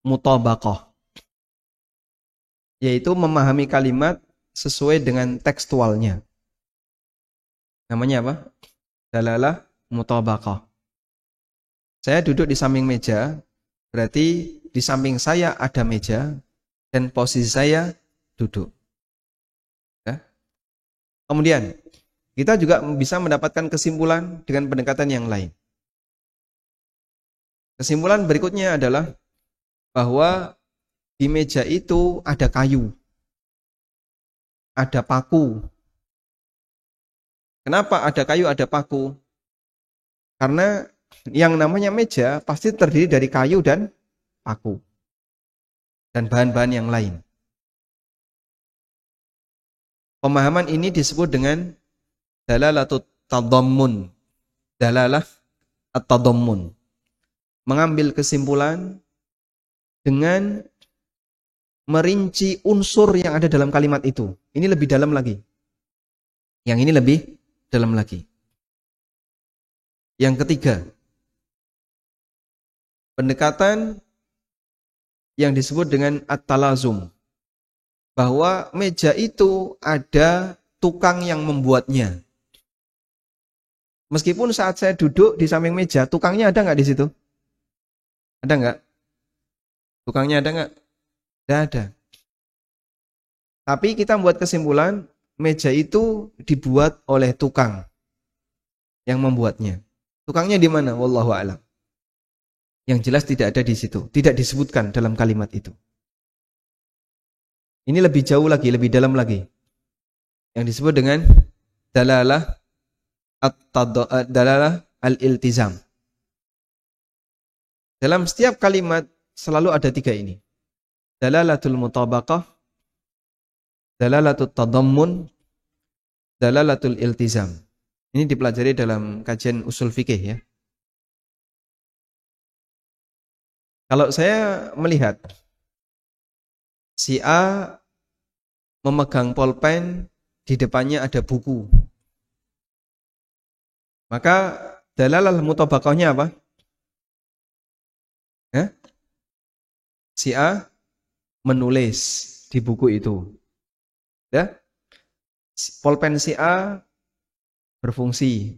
S2: mutabaqah. Yaitu memahami kalimat sesuai dengan tekstualnya. Namanya apa? Dalalah mutabaqah. Saya duduk di samping meja, berarti di samping saya ada meja dan posisi saya duduk. Ya. Kemudian kita juga bisa mendapatkan kesimpulan dengan pendekatan yang lain. Kesimpulan berikutnya adalah bahwa di meja itu ada kayu, ada paku. Kenapa ada kayu, ada paku? Karena yang namanya meja pasti terdiri dari kayu dan paku. Dan bahan-bahan yang lain. Pemahaman ini disebut dengan dalalatut tadammun. Dalalah at-tadammun. Mengambil kesimpulan dengan merinci unsur yang ada dalam kalimat itu. Ini lebih dalam lagi. Yang ini lebih dalam lagi. Yang ketiga, pendekatan yang disebut dengan at-talazum. Bahwa meja itu ada tukang yang membuatnya. Meskipun saat saya duduk di samping meja, tukangnya ada nggak di situ? Ada nggak? Tukangnya ada nggak? Tidak ada. Tapi kita membuat kesimpulan, meja itu dibuat oleh tukang yang membuatnya. Tukangnya di mana? Wallahu a'lam. Yang jelas tidak ada di situ, tidak disebutkan dalam kalimat itu. Ini lebih jauh lagi, lebih dalam lagi. Yang disebut dengan dalalah dalalah al-iltizam. Dalam setiap kalimat selalu ada 3 ini. Dalalatul mutabaqah, dalalatul tadammun, dalalatul iltizam. Ini dipelajari dalam kajian usul fikih ya. Kalau saya melihat si A memegang pulpen, di depannya ada buku. Maka dalalah mutabaqahnya apa? Si A menulis di buku itu. Ya? Pulpen si A berfungsi.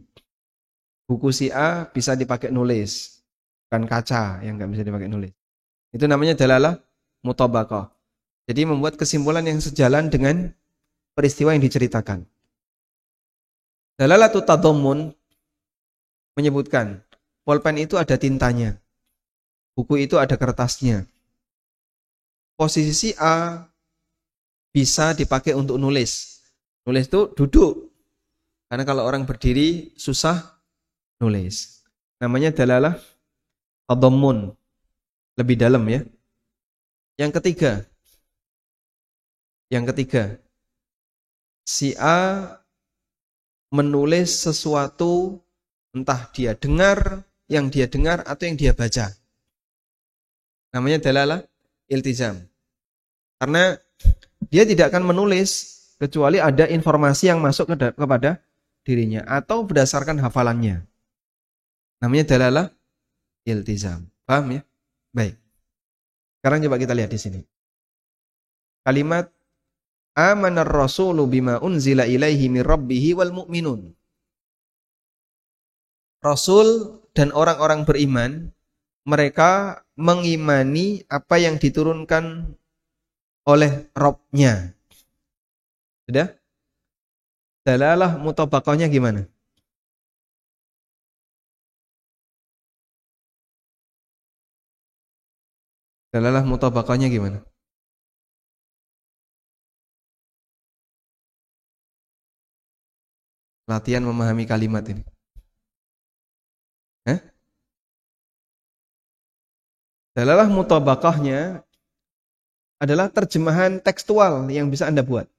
S2: Buku si A bisa dipakai nulis. Bukan kaca yang nggak bisa dipakai nulis. Itu namanya dalalah mutabaqah. Jadi membuat kesimpulan yang sejalan dengan peristiwa yang diceritakan. Dalalatut tadammun menyebutkan pulpen itu ada tintanya. Buku itu ada kertasnya. Posisi A bisa dipakai untuk nulis. Nulis itu duduk. Karena kalau orang berdiri susah nulis. Namanya dalalah tadammun. Lebih dalam ya. Yang ketiga, si A menulis sesuatu entah dia dengar, yang dia dengar atau yang dia baca. Namanya dalalah iltizam. Karena dia tidak akan menulis kecuali ada informasi yang masuk kepada dirinya atau berdasarkan hafalannya. Namanya dalalah iltizam. Paham ya? Baik. Sekarang coba kita lihat di sini. Kalimat amanar rasulu bima unzila ilaihi min rabbihi wal mu'minun. Rasul dan orang-orang beriman, mereka mengimani apa yang diturunkan oleh Rabb-nya. Sudah? Dalalah mutabaqahnya gimana? Dalalah mutabaqahnya gimana? Latihan memahami kalimat ini. Dalalah mutabaqahnya adalah terjemahan tekstual yang bisa Anda buat.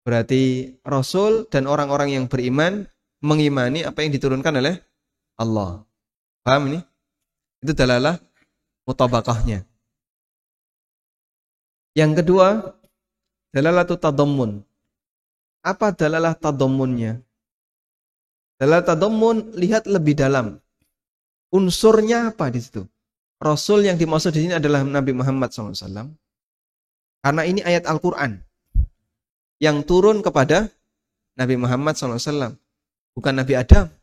S2: Berarti Rasul dan orang-orang yang beriman mengimani apa yang diturunkan oleh Allah. Paham ini? Itu dalalah mutabaqahnya. Yang kedua, dalalatut tadammun. Apa dalalah tadammunnya? Dalalah tadammun lihat lebih dalam. Unsurnya apa di situ? Rasul yang dimaksud di sini adalah Nabi Muhammad SAW. Karena ini ayat Al-Quran yang turun kepada Nabi Muhammad SAW. Bukan Nabi Adam.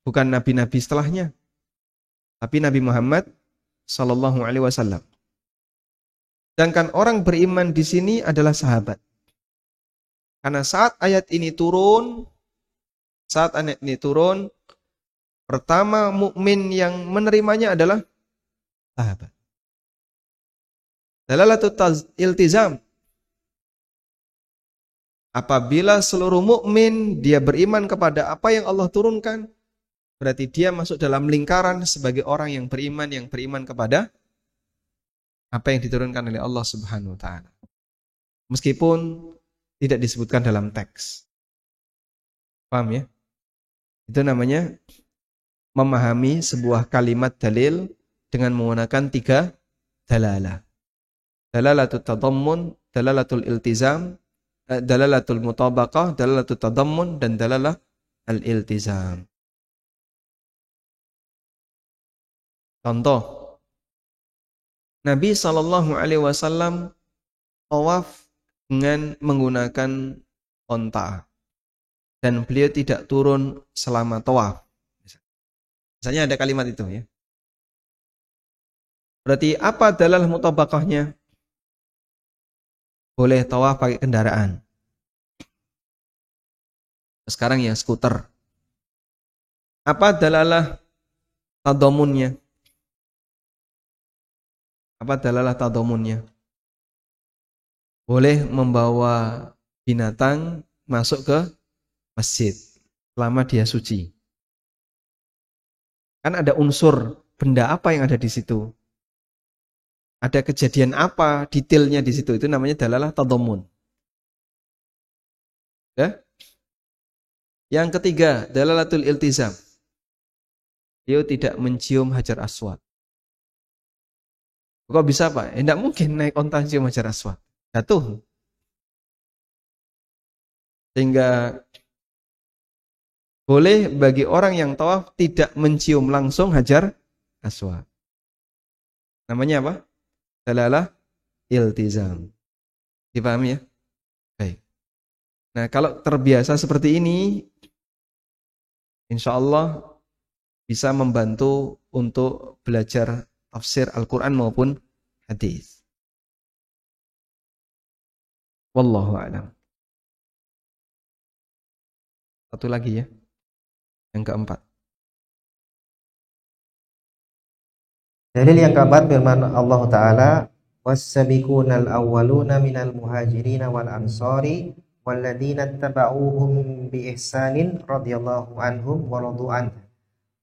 S2: Bukan nabi-nabi setelahnya. Tapi Nabi Muhammad SAW. Sedangkan orang beriman di sini adalah sahabat. Karena saat ayat ini turun, pertama mukmin yang menerimanya adalah sahabat. Dalalatut iltizam. Apabila seluruh mukmin dia beriman kepada apa yang Allah turunkan, berarti dia masuk dalam lingkaran sebagai orang yang beriman kepada apa yang diturunkan oleh Allah Subhanahu wa taala. Meskipun tidak disebutkan dalam teks. Paham ya? Itu namanya memahami sebuah kalimat dalil dengan menggunakan 3 dalalah. Dalalatul tadammun, dalalatul iltizam, dalalatul mutabaqah, dalalatul tadammun, dan dalalah al-iltizam. Contoh, Nabi SAW tawaf dengan menggunakan onta. Dan beliau tidak turun selama tawaf. Misalnya ada kalimat itu ya. Berarti apa dalalah mutabaqahnya? Boleh tawaf pakai kendaraan. Sekarang ya skuter. Apa dalalah tadamunnya? Apa dalalah tadamunnya? Boleh membawa binatang masuk ke masjid selama dia suci. Kan ada unsur benda apa yang ada di situ? Ada kejadian apa detailnya di situ? Itu namanya dalalah tadamun. Ya? Yang ketiga, dalalatul iltizam. Dia tidak mencium Hajar Aswad. Kok bisa Pak? Tidak mungkin naik onta cium Hajar Aswad. Jatuh. Sehingga boleh bagi orang yang tawaf tidak mencium langsung Hajar Aswad. Namanya apa? Dalalah iltizam. Dipahami ya? Baik. Nah, kalau terbiasa seperti ini, insya Allah bisa membantu untuk belajar tafsir Al-Quran maupun hadis. Wallahu a'lam. Satu lagi ya, yang keempat.
S3: Dalil yang keempat firman Allah Ta'ala, was-sabiqunal awwaluna minal muhajirin wal ansari walladzina tabauhum bi ihsanin radhiyallahu anhum wa radu anhu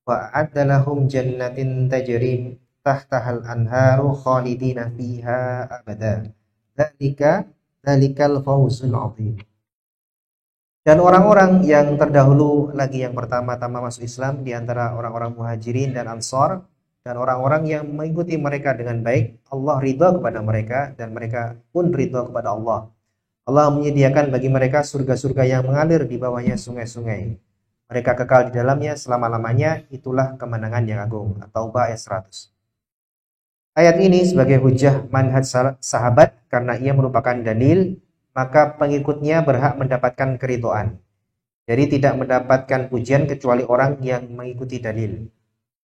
S3: wa a'adda lahum jannatin tajri tahtahal anharu khalidina fiha abada. Dzalikal fawzul 'adzim. Dan orang-orang yang terdahulu lagi yang pertama-tama masuk Islam di antara orang-orang muhajirin dan ansor dan orang-orang yang mengikuti mereka dengan baik, Allah ridha kepada mereka dan mereka pun ridha kepada Allah. Allah menyediakan bagi mereka surga-surga yang mengalir di bawahnya sungai-sungai. Mereka kekal di dalamnya selama-lamanya, itulah kemenangan yang agung. At-Taubah ayat 100. Ayat ini sebagai hujjah manhaj sahabat karena ia merupakan dalil, maka pengikutnya berhak mendapatkan keridhaan. Jadi tidak mendapatkan pujian kecuali orang yang mengikuti dalil.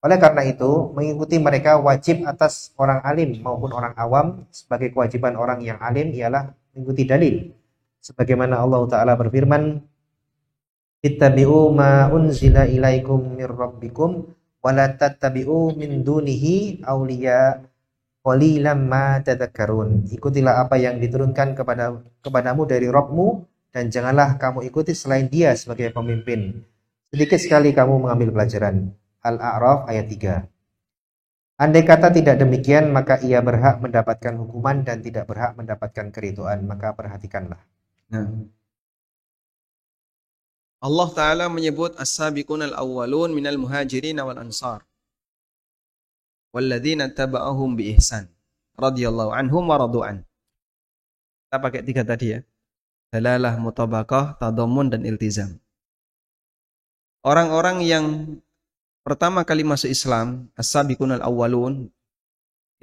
S3: Oleh karena itu, mengikuti mereka wajib atas orang alim maupun orang awam. Sebagai kewajiban orang yang alim ialah mengikuti dalil. Sebagaimana Allah Ta'ala berfirman, ittabi'u ma unzila ilaikum mir rabbikum wa la tattabi'u min dunihi awliya qalilan ma tadhakkarun. Ikutilah apa yang diturunkan kepadamu dari Rabbmu dan janganlah kamu ikuti selain Dia sebagai pemimpin. Sedikit sekali kamu mengambil pelajaran. Al-A'raf ayat 3. Andai kata tidak demikian, maka ia berhak mendapatkan hukuman dan tidak berhak mendapatkan keridhaan. Maka perhatikanlah.
S2: Nah, Allah Ta'ala menyebut as-sabiqunal awwalun minal muhajirin wal ansar walladzina taba'ahum bi ihsan radhiyallahu anhum wa radu an. Kita pakai 3 tadi ya. Dalalah, mutabaqah, tadammun dan iltizam. Orang-orang yang pertama kali masuk Islam, as-sabiqunal awwalun,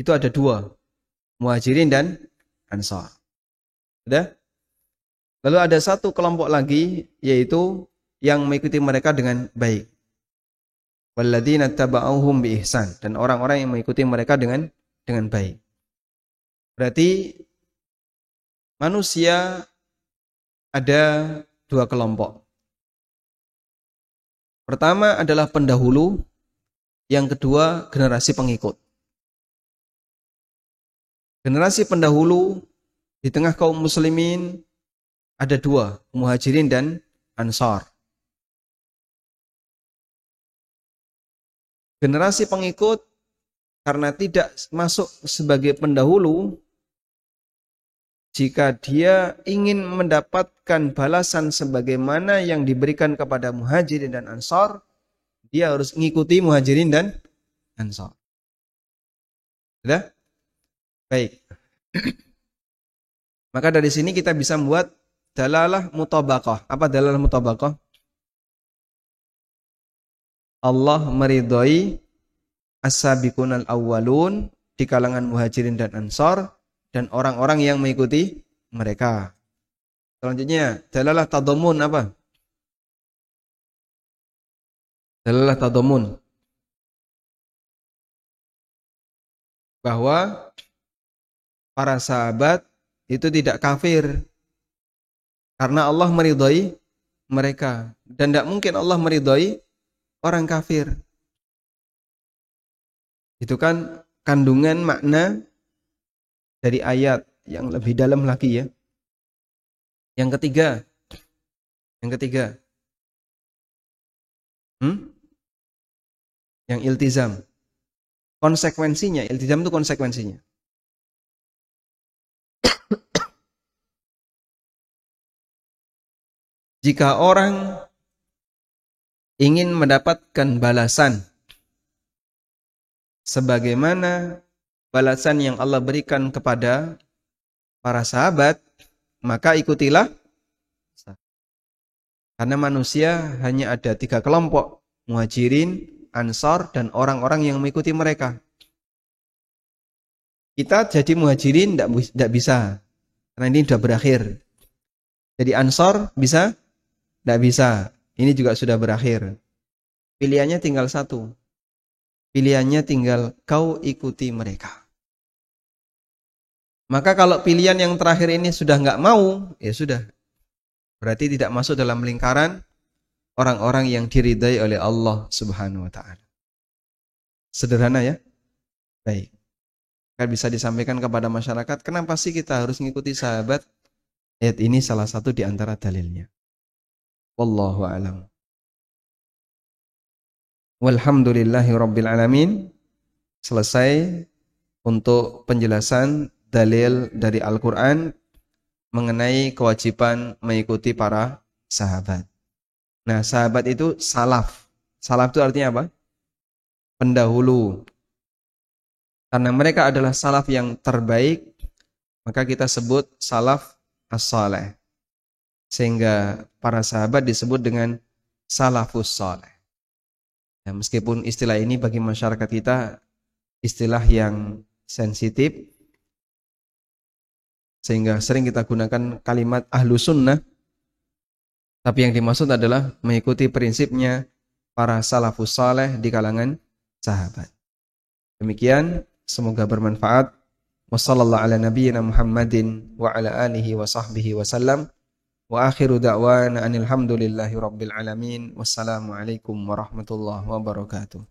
S2: itu ada 2, muhajirin dan ansar. Sudah? Lalu ada satu kelompok lagi, yaitu yang mengikuti mereka dengan baik. Walladzina taba'uhum bi ihsan, dan orang-orang yang mengikuti mereka dengan baik. Berarti manusia ada 2 kelompok. Pertama adalah pendahulu, yang kedua generasi pengikut. Generasi pendahulu di tengah kaum muslimin ada 2, muhajirin dan ansar. Generasi pengikut karena tidak masuk sebagai pendahulu, jika dia ingin mendapatkan balasan sebagaimana yang diberikan kepada muhajirin dan ansar, dia harus mengikuti muhajirin dan ansar. Sudah? Baik. Maka dari sini kita bisa membuat dalalah mutabaqah. Apa dalalah mutabaqah? Allah meridhai as-sabiqunal awwalun di kalangan muhajirin dan ansar dan orang-orang yang mengikuti mereka. Selanjutnya, dalalah tadammun apa? Dalalah tadammun. Bahwa para sahabat itu tidak kafir karena Allah meridhai mereka. Dan tidak mungkin Allah meridhai orang kafir. Itu kan kandungan makna dari ayat yang lebih dalam lagi ya. Yang ketiga. Yang iltizam. Konsekuensinya, iltizam itu konsekuensinya. Jika orang ingin mendapatkan balasan sebagaimana balasan yang Allah berikan kepada para sahabat, maka ikutilah. Karena manusia hanya ada 3 kelompok, Muhajirin, Ansor, dan orang-orang yang mengikuti mereka. Kita jadi Muhajirin tidak bisa, karena ini sudah berakhir. Jadi Ansor bisa? Tidak bisa. Ini juga sudah berakhir. Pilihannya tinggal 1. Pilihannya tinggal kau ikuti mereka. Maka kalau pilihan yang terakhir ini sudah nggak mau, ya sudah. Berarti tidak masuk dalam lingkaran orang-orang yang diridai oleh Allah Subhanahu wa taala. Sederhana ya? Baik. Kan bisa disampaikan kepada masyarakat, kenapa sih kita harus mengikuti sahabat? Ayat ini salah satu di antara dalilnya. Wallahu a'lam. Walhamdulillahirabbil alamin. Selesai untuk penjelasan dalil dari Al-Qur'an mengenai kewajiban mengikuti para sahabat. Nah, sahabat itu salaf. Salaf itu artinya apa? Pendahulu. Karena mereka adalah salaf yang terbaik, maka kita sebut salaf as-saleh. Sehingga para sahabat disebut dengan salafus saleh. Ya, meskipun istilah ini bagi masyarakat kita istilah yang sensitif, sehingga sering kita gunakan kalimat ahlu sunnah, tapi yang dimaksud adalah mengikuti prinsipnya para salafus saleh di kalangan sahabat. Demikian, semoga bermanfaat. Wassallallahu ala nabiyyina Muhammadin wa ala alihi wa sahbihi wa sallam. Wa akhiru da'wana anil hamdulillahi rabbil alamin. Wassalamualaikum warahmatullahi wabarakatuh.